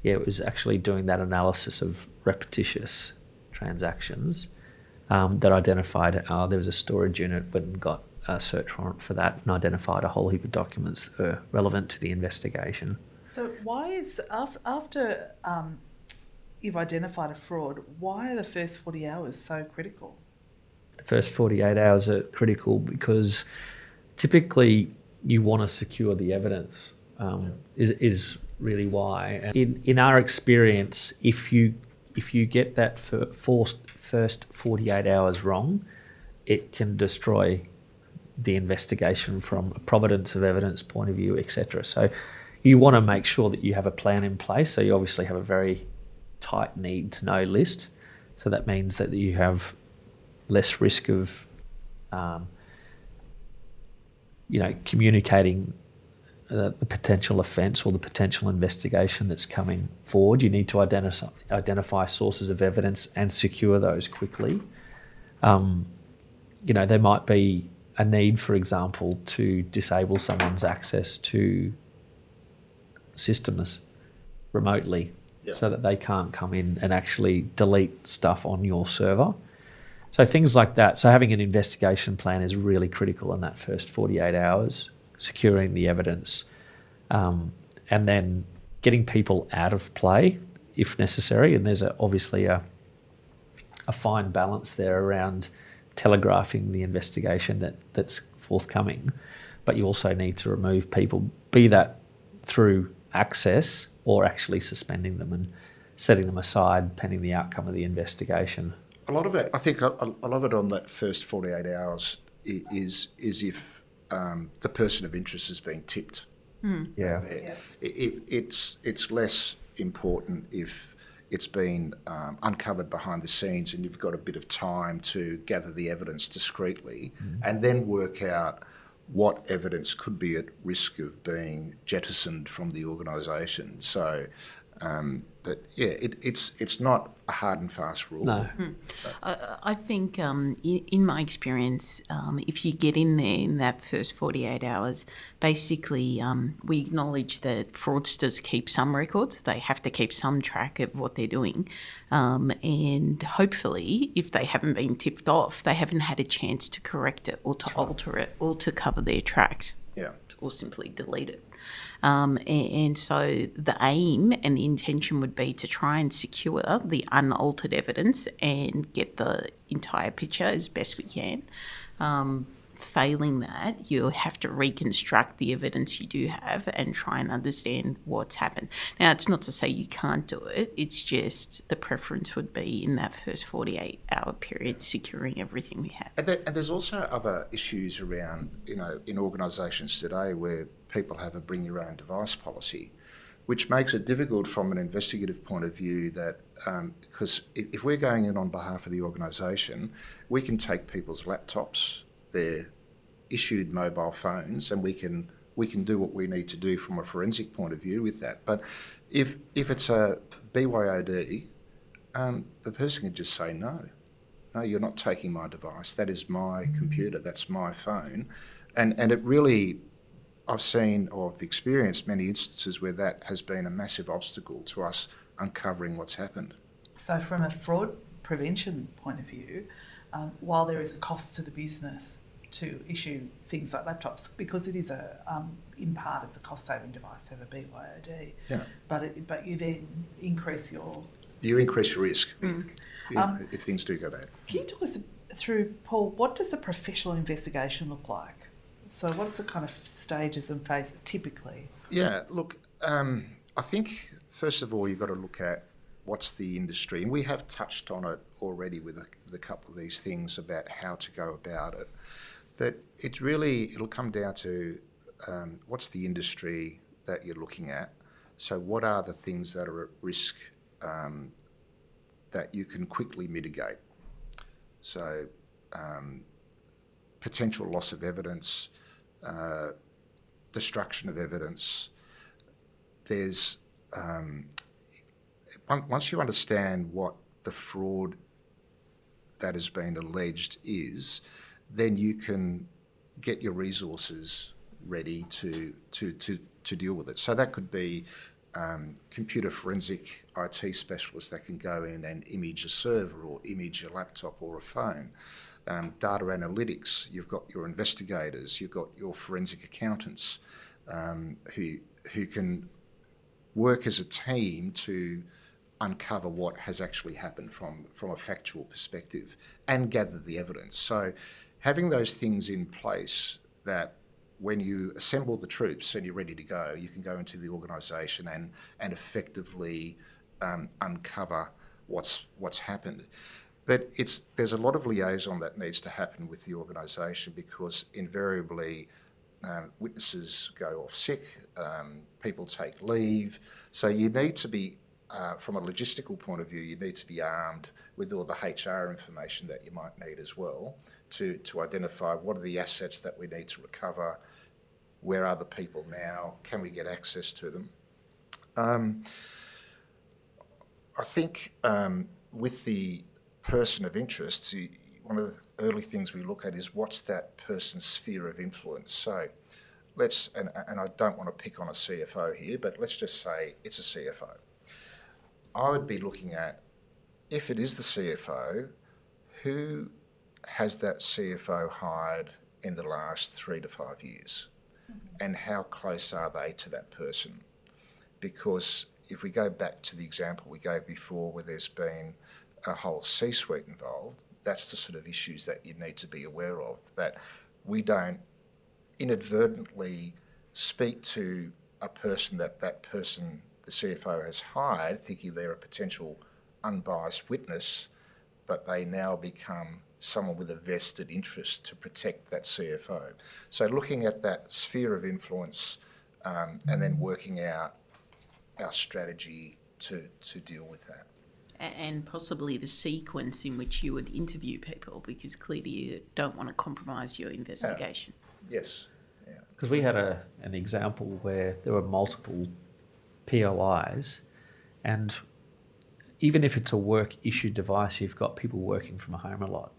yeah, it was actually doing that analysis of repetitious transactions that identified there was a storage unit, but got a search warrant for that and identified a whole heap of documents that were relevant to the investigation. So why is, after you've identified a fraud, why are the first 40 hours so critical? The first 48 hours are critical because typically you want to secure the evidence, is really why. In our experience, if you get that first 48 hours wrong, it can destroy the investigation from a providence of evidence point of view, etc. So you want to make sure that you have a plan in place. So you obviously have a very tight need to know list. So that means that you have less risk of communicating the potential offence or the potential investigation that's coming forward. You need to identify sources of evidence and secure those quickly. There might be a need, for example, to disable someone's access to systems remotely so that they can't come in and actually delete stuff on your server. So things like that. So having an investigation plan is really critical in that first 48 hours, securing the evidence, and then getting people out of play if necessary. And there's obviously a fine balance there around telegraphing the investigation that's forthcoming. But you also need to remove people, be that through access or actually suspending them and setting them aside pending the outcome of the investigation. A lot of it, I think, a lot of it on that first 48 hours is if the person of interest is being tipped. Yeah. It's less important if it's been uncovered behind the scenes and you've got a bit of time to gather the evidence discreetly and then work out what evidence could be at risk of being jettisoned from the organisation. So, it's not a hard and fast rule. No. I think in my experience, if you get in there in that first 48 hours, basically we acknowledge that fraudsters keep some records. They have to keep some track of what they're doing. And hopefully, if they haven't been tipped off, they haven't had a chance to correct it or to alter it or to cover their tracks. Yeah. Or simply delete it. And so the aim and the intention would be to try and secure the unaltered evidence and get the entire picture as best we can. Failing that, you'll have to reconstruct the evidence you do have and try and understand what's happened. Now, it's not to say you can't do it. It's just the preference would be in that first 48-hour period, securing everything we have. And there's also other issues around, in organisations today where people have a bring your own device policy, which makes it difficult from an investigative point of view that, because if we're going in on behalf of the organisation, we can take people's laptops, their issued mobile phones, and we can do what we need to do from a forensic point of view with that. But if it's a BYOD, the person can just say no, you're not taking my device. That is my computer. That's my phone, and it really, I've seen or I've experienced many instances where that has been a massive obstacle to us uncovering what's happened. So from a fraud prevention point of view, while there is a cost to the business to issue things like laptops, because it is in part it's a cost-saving device to have a BYOD. Yeah. But you then increase your risk. If things do go bad. Can you talk us through, Paul, what does a professional investigation look like? So what's the kind of stages and phases typically? Yeah, look, I think first of all you've got to look at what's the industry, and we have touched on it already with a couple of these things about how to go about it. But it'll come down to what's the industry that you're looking at. So what are the things that are at risk that you can quickly mitigate? So potential loss of evidence, destruction of evidence. There's once you understand what the fraud that has been alleged is, then you can get your resources ready to deal with it. So that could be computer forensic IT specialists that can go in and image a server or image a laptop or a phone. Data analytics, you've got your investigators, you've got your forensic accountants who can work as a team to uncover what has actually happened from a factual perspective and gather the evidence. So having those things in place that when you assemble the troops and you're ready to go, you can go into the organisation and effectively uncover what's happened. But there's a lot of liaison that needs to happen with the organisation, because invariably witnesses go off sick, people take leave. So you need to be, from a logistical point of view, you need to be armed with all the HR information that you might need as well to identify what are the assets that we need to recover, where are the people now, can we get access to them. I think with the person of interest, one of the early things we look at is what's that person's sphere of influence. So let's, and I don't want to pick on a CFO here, but let's just say it's a CFO. I would be looking at, if it is the CFO, who has that CFO hired in the last 3 to 5 years? And how close are they to that person? Because if we go back to the example we gave before where there's been a whole C-suite involved, that's the sort of issues that you need to be aware of, that we don't inadvertently speak to a person that person, the CFO, has hired, thinking they're a potential unbiased witness, but they now become someone with a vested interest to protect that CFO. So looking at that sphere of influence and then working out our strategy to deal with that. And possibly the sequence in which you would interview people, because clearly you don't want to compromise your investigation. Yes. Yeah. Because we had an example where there were multiple POIs, and even if it's a work-issued device, you've got people working from home a lot.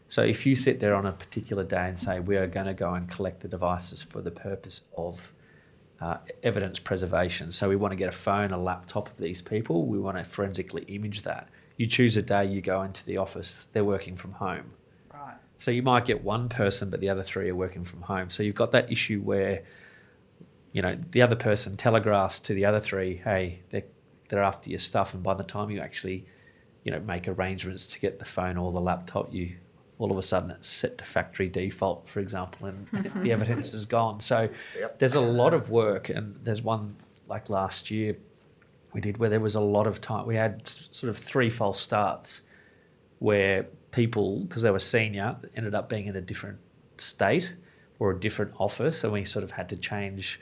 So if you sit there on a particular day and say, we are going to go and collect the devices for the purpose of evidence preservation, so we want to get a phone, a laptop of these people, we want to forensically image that. You choose a day, you go into the office, they're working from home. Right. So you might get one person, but the other 3 are working from home. So you've got that issue where, you know, the other person telegraphs to the other 3, hey, they're after your stuff, and by the time you actually, you know, make arrangements to get the phone or the laptop, you all of a sudden it's set to factory default, for example, and the evidence is gone. So there's a lot of work, and there's one like last year we did where there was a lot of time. We had sort of 3 false starts where people, because they were senior, ended up being in a different state or a different office, and we sort of had to change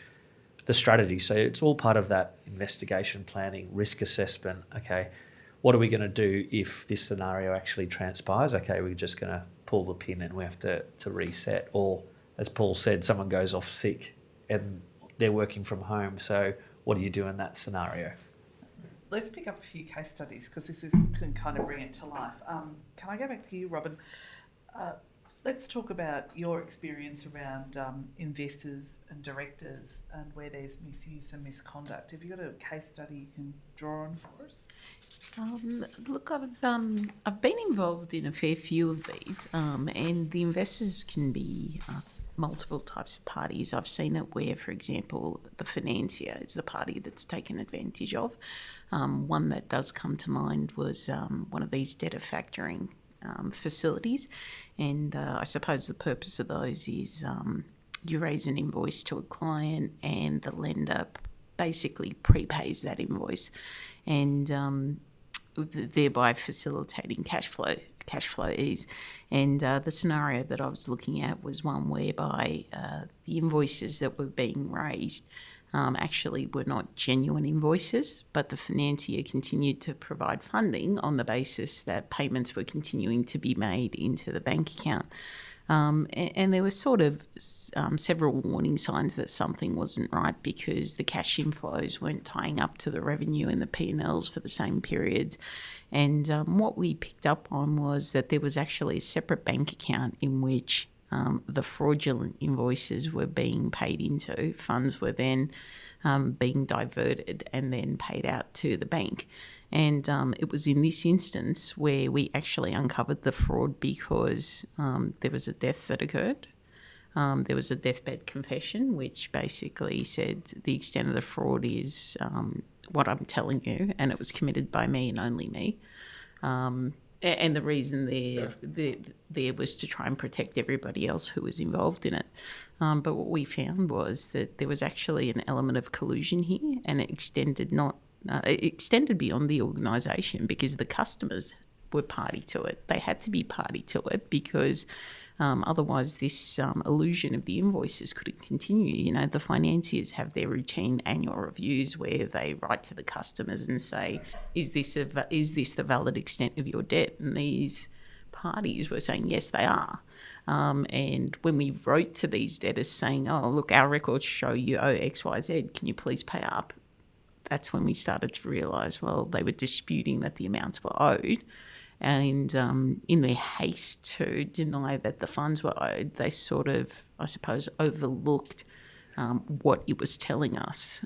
the strategy. So it's all part of that investigation planning, risk assessment. Okay, what are we going to do if this scenario actually transpires? Okay, we're just going to pull the pin and we have to reset. Or, as Paul said, someone goes off sick and they're working from home. So what do you do in that scenario? Let's pick up a few case studies, because this can kind of bring it to life. Can I go back to you, Robyn? Let's talk about your experience around investors and directors and where there's misuse and misconduct. Have you got a case study you can draw on for us? Look, I've been involved in a fair few of these, and the investors can be multiple types of parties. I've seen it where, for example, the financier is the party that's taken advantage of. One that does come to mind was one of these debtor factoring facilities, and I suppose the purpose of those is you raise an invoice to a client and the lender basically prepays that invoice, and thereby facilitating cash flow ease. And the scenario that I was looking at was one whereby the invoices that were being raised actually were not genuine invoices, but the financier continued to provide funding on the basis that payments were continuing to be made into the bank account. And there were sort of several warning signs that something wasn't right, because the cash inflows weren't tying up to the revenue in the P&Ls for the same periods. And what we picked up on was that there was actually a separate bank account in which the fraudulent invoices were being paid into. Funds were then being diverted and then paid out to the bank. And it was in this instance where we actually uncovered the fraud because there was a death that occurred. There was a deathbed confession, which basically said the extent of the fraud is what I'm telling you, and it was committed by me and only me. And the reason there was to try and protect everybody else who was involved in it. But what we found was that there was actually an element of collusion here, and it extended beyond the organisation because the customers were party to it. They had to be party to it because otherwise this illusion of the invoices couldn't continue. You know, the financiers have their routine annual reviews where they write to the customers and say, is this the valid extent of your debt? And these parties were saying, yes, they are. And when we wrote to these debtors saying, oh, look, our records show you owe X, Y, Z, can you please pay up? That's when we started to realise, well, they were disputing that the amounts were owed. And in their haste to deny that the funds were owed, they sort of, I suppose, overlooked what it was telling us,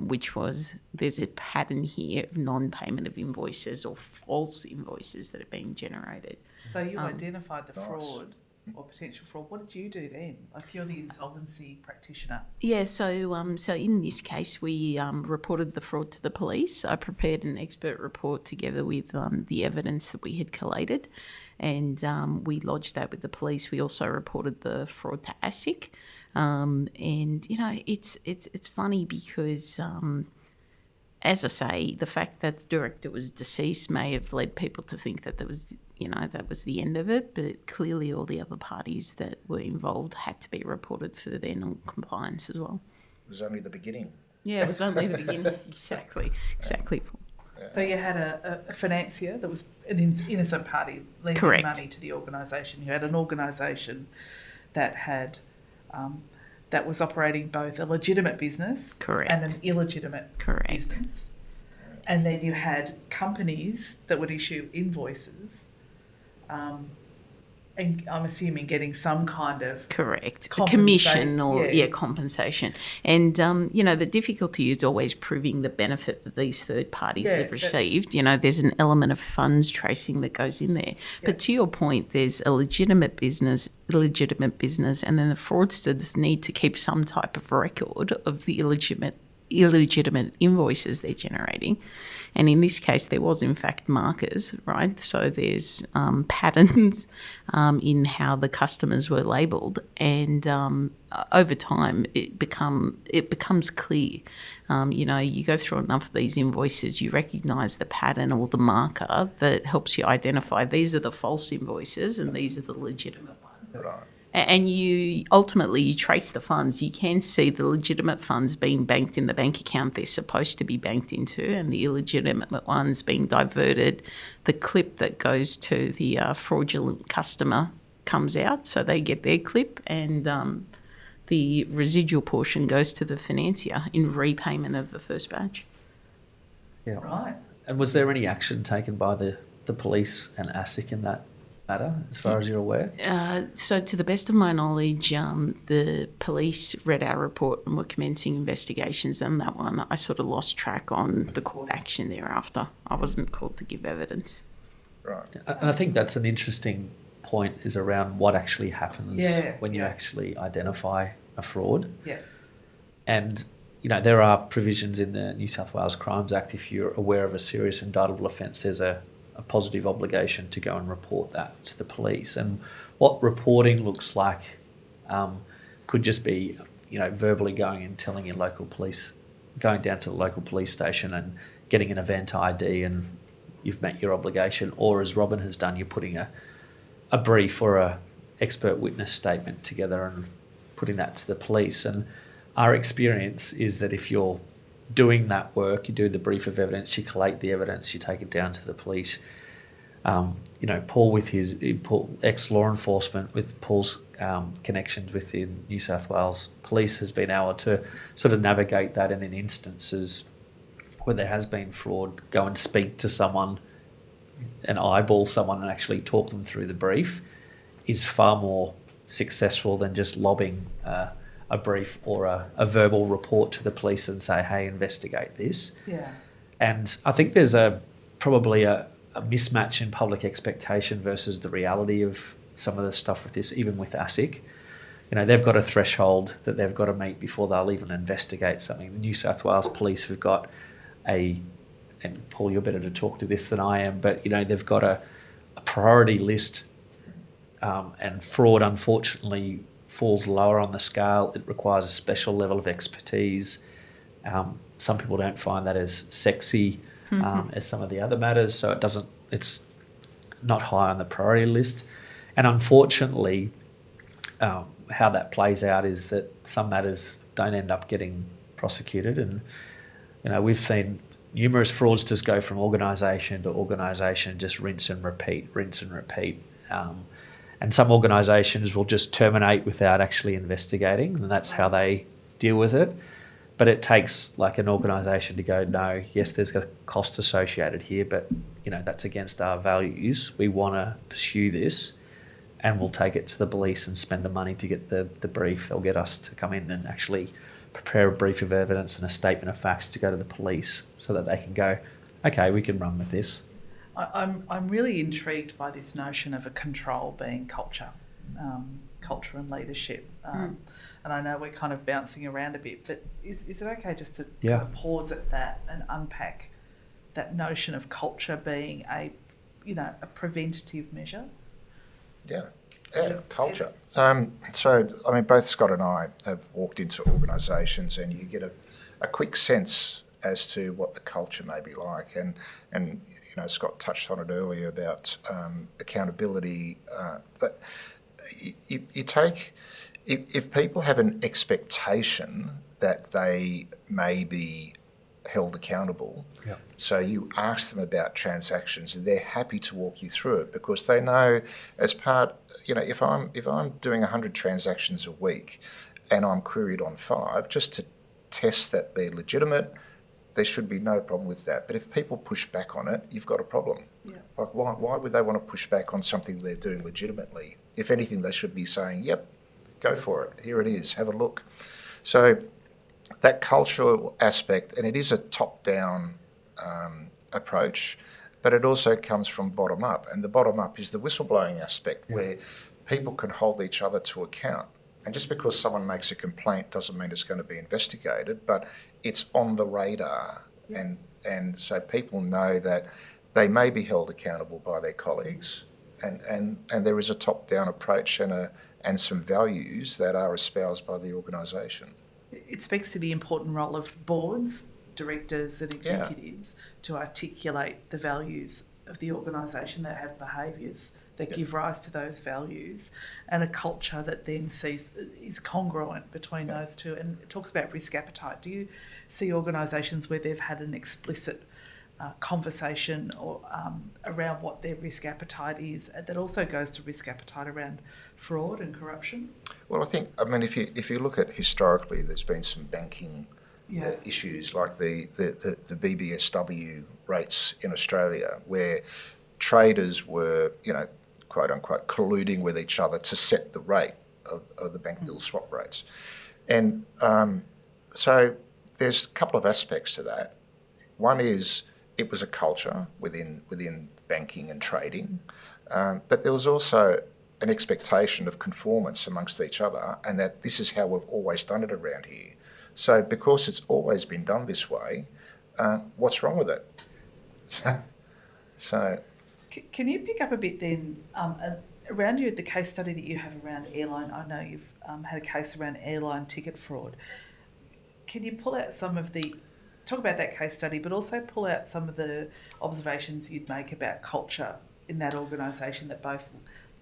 which was there's a pattern here of non-payment of invoices or false invoices that are being generated. So you identified the fraud or potential fraud. What did you do then? Like, you're the insolvency practitioner. Yeah, so in this case, we reported the fraud to the police. I prepared an expert report together with the evidence that we had collated, and we lodged that with the police. We also reported the fraud to ASIC, and you know, it's funny because. As I say, the fact that the director was deceased may have led people to think that that was the end of it, but clearly all the other parties that were involved had to be reported for their non-compliance as well. It was only the beginning. Yeah, it was only the beginning. Exactly. Yeah. So you had a financier that was an innocent party lending Correct. money to the organisation. You had an organisation that had that was operating both a legitimate business Correct. and an illegitimate Correct. business. And then you had companies that would issue invoices, and I'm assuming getting some kind of Correct. A commission or yeah. compensation. And, you know, the difficulty is always proving the benefit that these third parties have received. You know, there's an element of funds tracing that goes in there. But to your point, there's a legitimate business, illegitimate business, and then the fraudsters need to keep some type of record of the illegitimate invoices they're generating. And in this case, there was in fact markers, right? So there's patterns in how the customers were labelled, and over time it becomes clear. You know, you go through enough of these invoices, you recognise the pattern or the marker that helps you identify these are the false invoices and these are the legitimate ones. Right. And you ultimately trace the funds. You can see the legitimate funds being banked in the bank account they're supposed to be banked into, and the illegitimate ones being diverted. The clip that goes to the fraudulent customer comes out, so they get their clip, and the residual portion goes to the financier in repayment of the first batch. Yeah. Right. And was there any action taken by the police and ASIC in that matter, as far as you're aware? So to the best of my knowledge, the police read our report and were commencing investigations on that one. I sort of lost track on the court action thereafter. I wasn't called to give evidence. Right. And I think that's an interesting point, is around what actually happens when you Yeah. actually identify a fraud. Yeah. And, you know, there are provisions in the New South Wales Crimes Act. If you're aware of a serious indictable offence, there's a positive obligation to go and report that to the police. And what reporting looks like could just be, you know, verbally going and telling your local police, going down to the local police station and getting an event ID and you've met your obligation. Or as Robyn has done, you're putting a brief or a expert witness statement together and putting that to the police. And our experience is that if you're doing that work, you do the brief of evidence, you collate the evidence, you take it down to the police. You know, Paul with his ex-law enforcement, with Paul's connections within New South Wales Police, has been able to sort of navigate that, and in instances where there has been fraud, go and speak to someone and eyeball someone and actually talk them through the brief is far more successful than just lobbing a brief or a verbal report to the police and say, hey, investigate this. Yeah. And I think there's probably a mismatch in public expectation versus the reality of some of the stuff with this, even with ASIC. They've got a threshold that they've got to meet before they'll even investigate something. The New South Wales Police have got and Paul, you're better to talk to this than I am, but they've got a priority list, and fraud unfortunately falls lower on the scale. It requires a special level of expertise. Some people don't find that as sexy as some of the other matters, so it's not high on the priority list. And unfortunately, how that plays out is that some matters don't end up getting prosecuted. And, we've seen numerous fraudsters go from organisation to organisation, just rinse and repeat. And some organisations will just terminate without actually investigating, and that's how they deal with it. But it takes like an organisation to go, no, yes, there's a cost associated here, but that's against our values. We want to pursue this, and we'll take it to the police and spend the money to get the brief. They'll get us to come in and actually prepare a brief of evidence and a statement of facts to go to the police so that they can go, okay, we can run with this. I'm really intrigued by this notion of a control being culture and leadership. And I know we're kind of bouncing around a bit, but is it okay just to kind of pause at that and unpack that notion of culture being a preventative measure? Yeah, culture. So, both Scott and I have walked into organisations, and you get a quick sense as to what the culture may be like. And Scott touched on it earlier about accountability. But you take, if people have an expectation that they may be held accountable, so you ask them about transactions, they're happy to walk you through it because they know as part, if I'm doing 100 transactions a week and I'm queried on 5, just to test that they're legitimate, there should be no problem with that. But if people push back on it, you've got a problem. Yeah. Like, why would they want to push back on something they're doing legitimately? If anything, they should be saying, yep, go for it. Here it is. Have a look. So that cultural aspect, and it is a top-down approach, but it also comes from bottom-up. And the bottom-up is the whistleblowing aspect, where people can hold each other to account. And just because someone makes a complaint doesn't mean it's going to be investigated, but it's on the radar. Yeah. And so people know that they may be held accountable by their colleagues, and there is a top-down approach and some values that are espoused by the organisation. It speaks to the important role of boards, directors and executives to articulate the values of the organisation, that have behaviours that give rise to those values, and a culture that then is congruent between those two. And it talks about risk appetite. Do you see organisations where they've had an explicit conversation or around what their risk appetite is, that also goes to risk appetite around fraud and corruption? Well, I think, if you look at historically, there's been some banking issues like the BBSW rates in Australia, where traders were, quote unquote, colluding with each other to set the rate of the bank bill swap rates. And so there's a couple of aspects to that. One is it was a culture within banking and trading, but there was also an expectation of conformance amongst each other, and that this is how we've always done it around here. So because it's always been done this way, what's wrong with it? So can you pick up a bit then around the case study that you have around airline? I know you've had a case around airline ticket fraud. Can you pull out talk about that case study, but also pull out some of the observations you'd make about culture in that organisation that both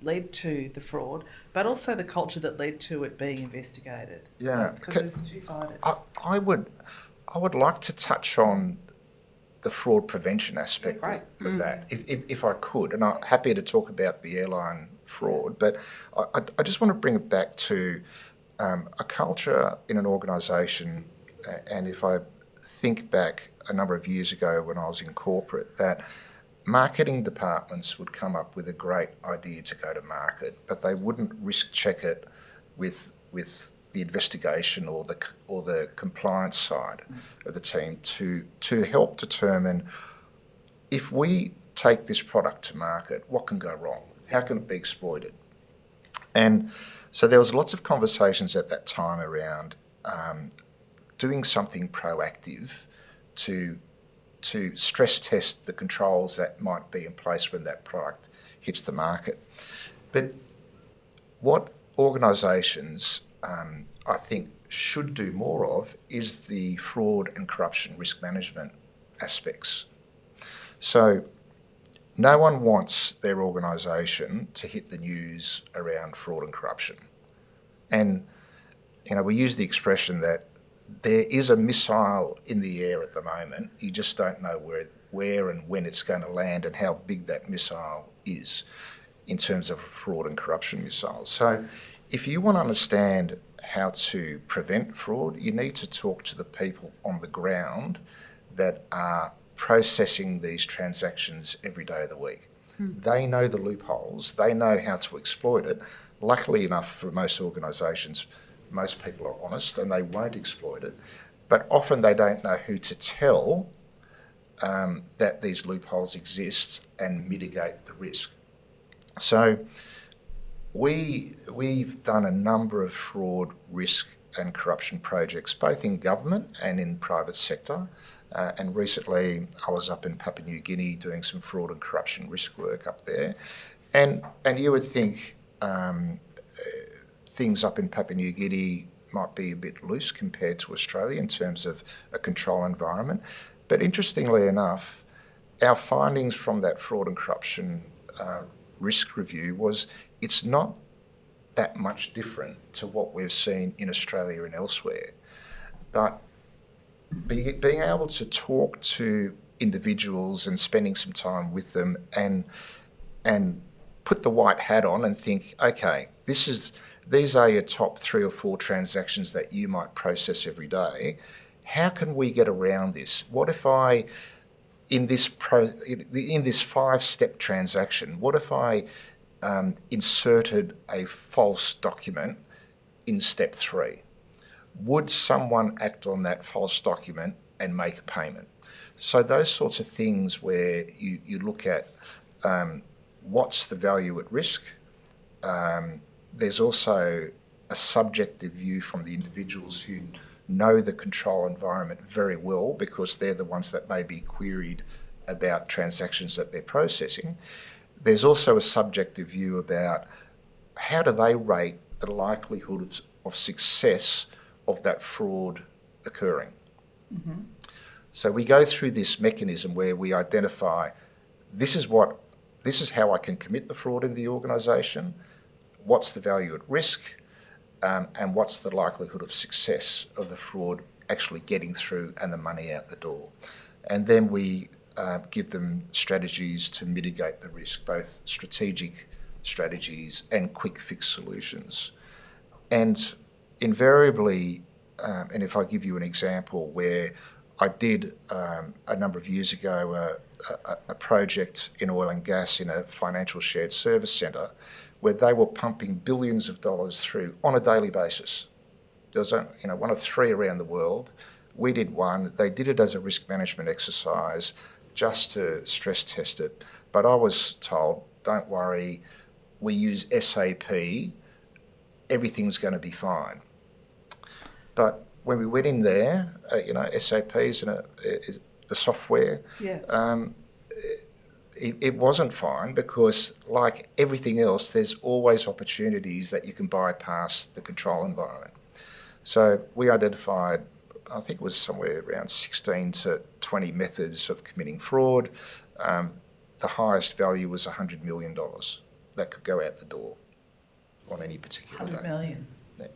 led to the fraud, but also the culture that led to it being investigated? Yeah, because it's two-sided. I would like to touch on the fraud prevention aspect of that, if I could, and I'm happy to talk about the airline fraud, but I just want to bring it back to a culture in an organisation, and if I think back a number of years ago when I was in corporate, that marketing departments would come up with a great idea to go to market, but they wouldn't risk check it with the investigation or the compliance side of the team to help determine, if we take this product to market, what can go wrong? How can it be exploited? And so there was lots of conversations at that time around doing something proactive to stress test the controls that might be in place when that product hits the market. But what organisations, I think, should do more of is the fraud and corruption risk management aspects. So no one wants their organisation to hit the news around fraud and corruption. And, we use the expression that there is a missile in the air at the moment. You just don't know where and when it's going to land and how big that missile is in terms of fraud and corruption missiles. So if you want to understand how to prevent fraud, you need to talk to the people on the ground that are processing these transactions every day of the week. They know the loopholes, they know how to exploit it. Luckily enough for most organisations, most people are honest and they won't exploit it, but often they don't know who to tell that these loopholes exist and mitigate the risk. So we've done a number of fraud, risk and corruption projects, both in government and in private sector. And recently I was up in Papua New Guinea doing some fraud and corruption risk work up there. And you would think things up in Papua New Guinea might be a bit loose compared to Australia in terms of a control environment. But interestingly enough, our findings from that fraud and corruption risk review was it's not that much different to what we've seen in Australia and elsewhere. But being able to talk to individuals and spending some time with them and put the white hat on and think, okay, these are your top 3 or 4 transactions that you might process every day. How can we get around this? What if in this 5-step transaction, what if I inserted a false document in step 3? Would someone act on that false document and make a payment? So those sorts of things where you look at what's the value at risk. There's also a subjective view from the individuals who know the control environment very well because they're the ones that may be queried about transactions that they're processing. There's also a subjective view about how do they rate the likelihood of success of that fraud occurring. Mm-hmm. So we go through this mechanism where we identify this is how I can commit the fraud in the organisation, what's the value at risk, and what's the likelihood of success of the fraud actually getting through and the money out the door. And then we give them strategies to mitigate the risk, both strategic strategies and quick fix solutions. And invariably, and if I give you an example where I did a number of years ago a project in oil and gas in a financial shared service centre where they were pumping billions of dollars through on a daily basis. There was one of 3 around the world. We did one. They did it as a risk management exercise just to stress test it. But I was told, don't worry, we use SAP, everything's going to be fine. But when we went in there, SAP is the software. Yeah. It wasn't fine because, like everything else, there's always opportunities that you can bypass the control environment. So we identified, I think it was somewhere around 16 to 20 methods of committing fraud. The highest value was $100 million that could go out the door on any particular day. 100 million. Yeah.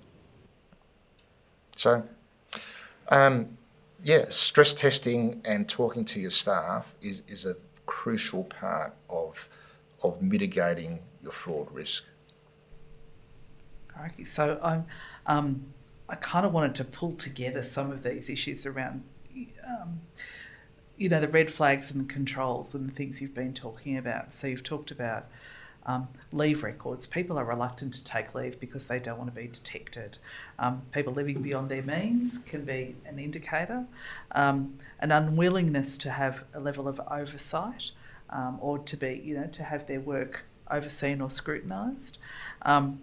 So, stress testing and talking to your staff is a crucial part of mitigating your fraud risk. Crikey. So I kind of wanted to pull together some of these issues around, the red flags and the controls and the things you've been talking about. So you've talked about leave records. People are reluctant to take leave because they don't want to be detected. People living beyond their means can be an indicator. An unwillingness to have a level of oversight or to be, to have their work overseen or scrutinised. And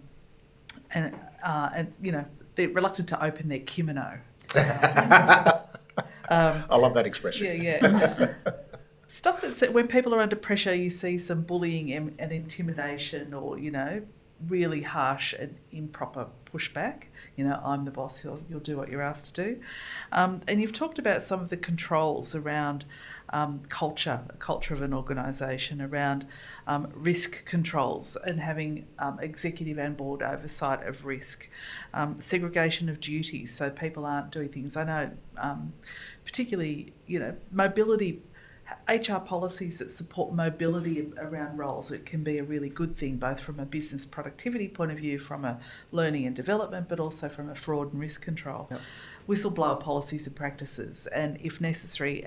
they're reluctant to open their kimono. I love that expression. Yeah. Stuff that's when people are under pressure, you see some bullying and intimidation, or really harsh and improper pushback. I'm the boss. You'll do what you're asked to do. And you've talked about some of the controls around culture of an organisation, around risk controls and having executive and board oversight of risk, segregation of duties so people aren't doing things. I know particularly, mobility, HR policies that support mobility around roles. It can be a really good thing, both from a business productivity point of view, from a learning and development, but also from a fraud and risk control. Yep. Whistleblower policies and practices, and if necessary,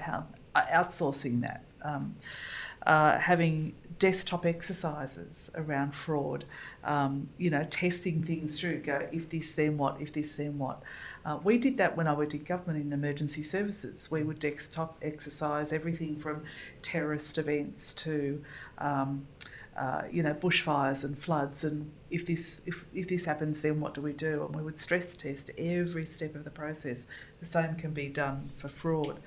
outsourcing that. Having desktop exercises around fraud, testing things through, go, if this, then what, if this, then what. We did that when I worked in government in emergency services. We would desktop exercise everything from terrorist events to, bushfires and floods, and if this happens, then what do we do? And we would stress test every step of the process. The same can be done for fraud.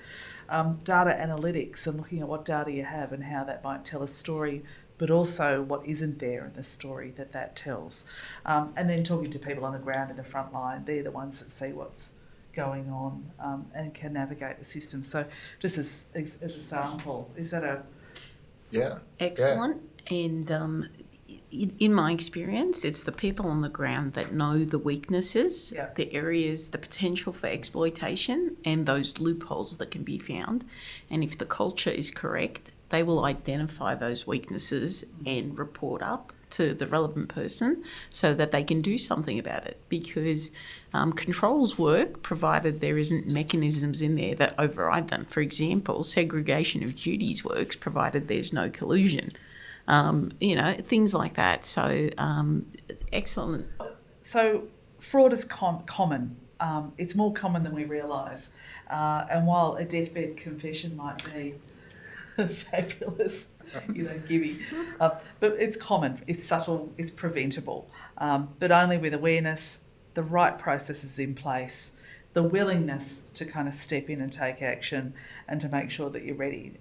Data analytics and looking at what data you have and how that might tell a story, but also what isn't there in the story that tells. And then talking to people on the ground in the front line. They're the ones that see what's going on and can navigate the system. So just as a sample, is that a... Yeah. Excellent. Yeah. And in my experience, it's the people on the ground that know the weaknesses, the areas, the potential for exploitation, and those loopholes that can be found. And if the culture is correct, they will identify those weaknesses and report up to the relevant person so that they can do something about it, because controls work provided there isn't mechanisms in there that override them. For example, segregation of duties works provided there's no collusion. Things like that. So, excellent. So, fraud is common. It's more common than we realise. And while a deathbed confession might be fabulous, gimme, but it's common, it's subtle, it's preventable. But only with awareness, the right processes in place, the willingness to kind of step in and take action and to make sure that you're ready.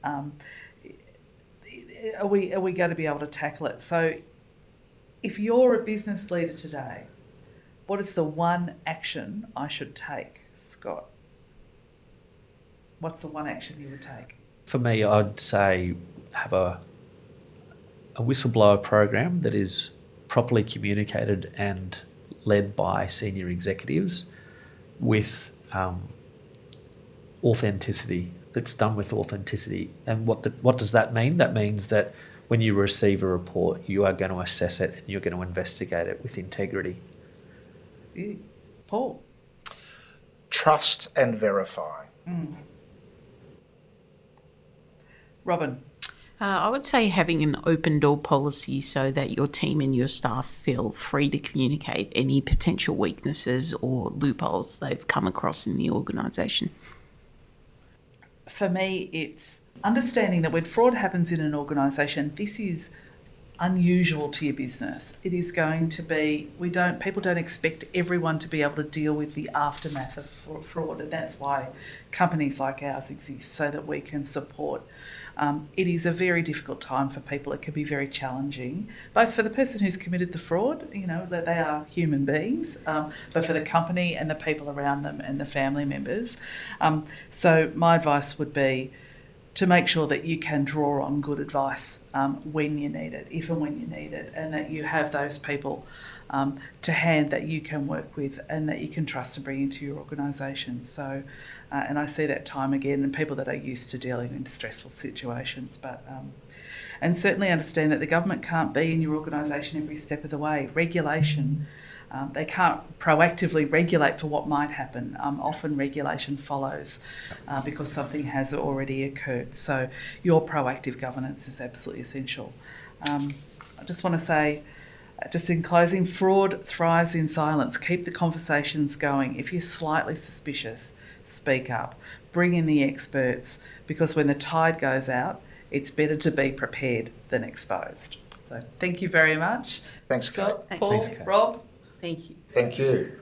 Are we going to be able to tackle it? So if you're a business leader today, what is the one action I should take, Scott? What's the one action you would take? For me, I'd say have a whistleblower program that is properly communicated and led by senior executives with authenticity. That's done with authenticity. And what does that mean? That means that when you receive a report, you are going to assess it and you're going to investigate it with integrity. Yeah. Paul? Trust and verify. Robyn? I would say having an open door policy so that your team and your staff feel free to communicate any potential weaknesses or loopholes they've come across in the organisation. For me, it's understanding that when fraud happens in an organisation, this is unusual to your business. It is going to be, people don't expect everyone to be able to deal with the aftermath of fraud, and that's why companies like ours exist, so that we can support. It is a very difficult time for people. It can be very challenging, both for the person who's committed the fraud, that they are human beings, but for the company and the people around them and the family members. So my advice would be to make sure that you can draw on good advice when you need it, if and when you need it, and that you have those people to hand that you can work with and that you can trust and bring into your organisation. So, and I see that time again, and people that are used to dealing in stressful situations, but and certainly understand that the government can't be in your organisation every step of the way. Regulation They can't proactively regulate for what might happen. Often regulation follows because something has already occurred. So your proactive governance is absolutely essential. I just want to say, just in closing, fraud thrives in silence. Keep the conversations going. If you're slightly suspicious, speak up. Bring in the experts, because when the tide goes out, it's better to be prepared than exposed. So thank you very much. Thanks, Kate. Scott, Paul, Thanks, Kate. Rob. Thank you. Thank you.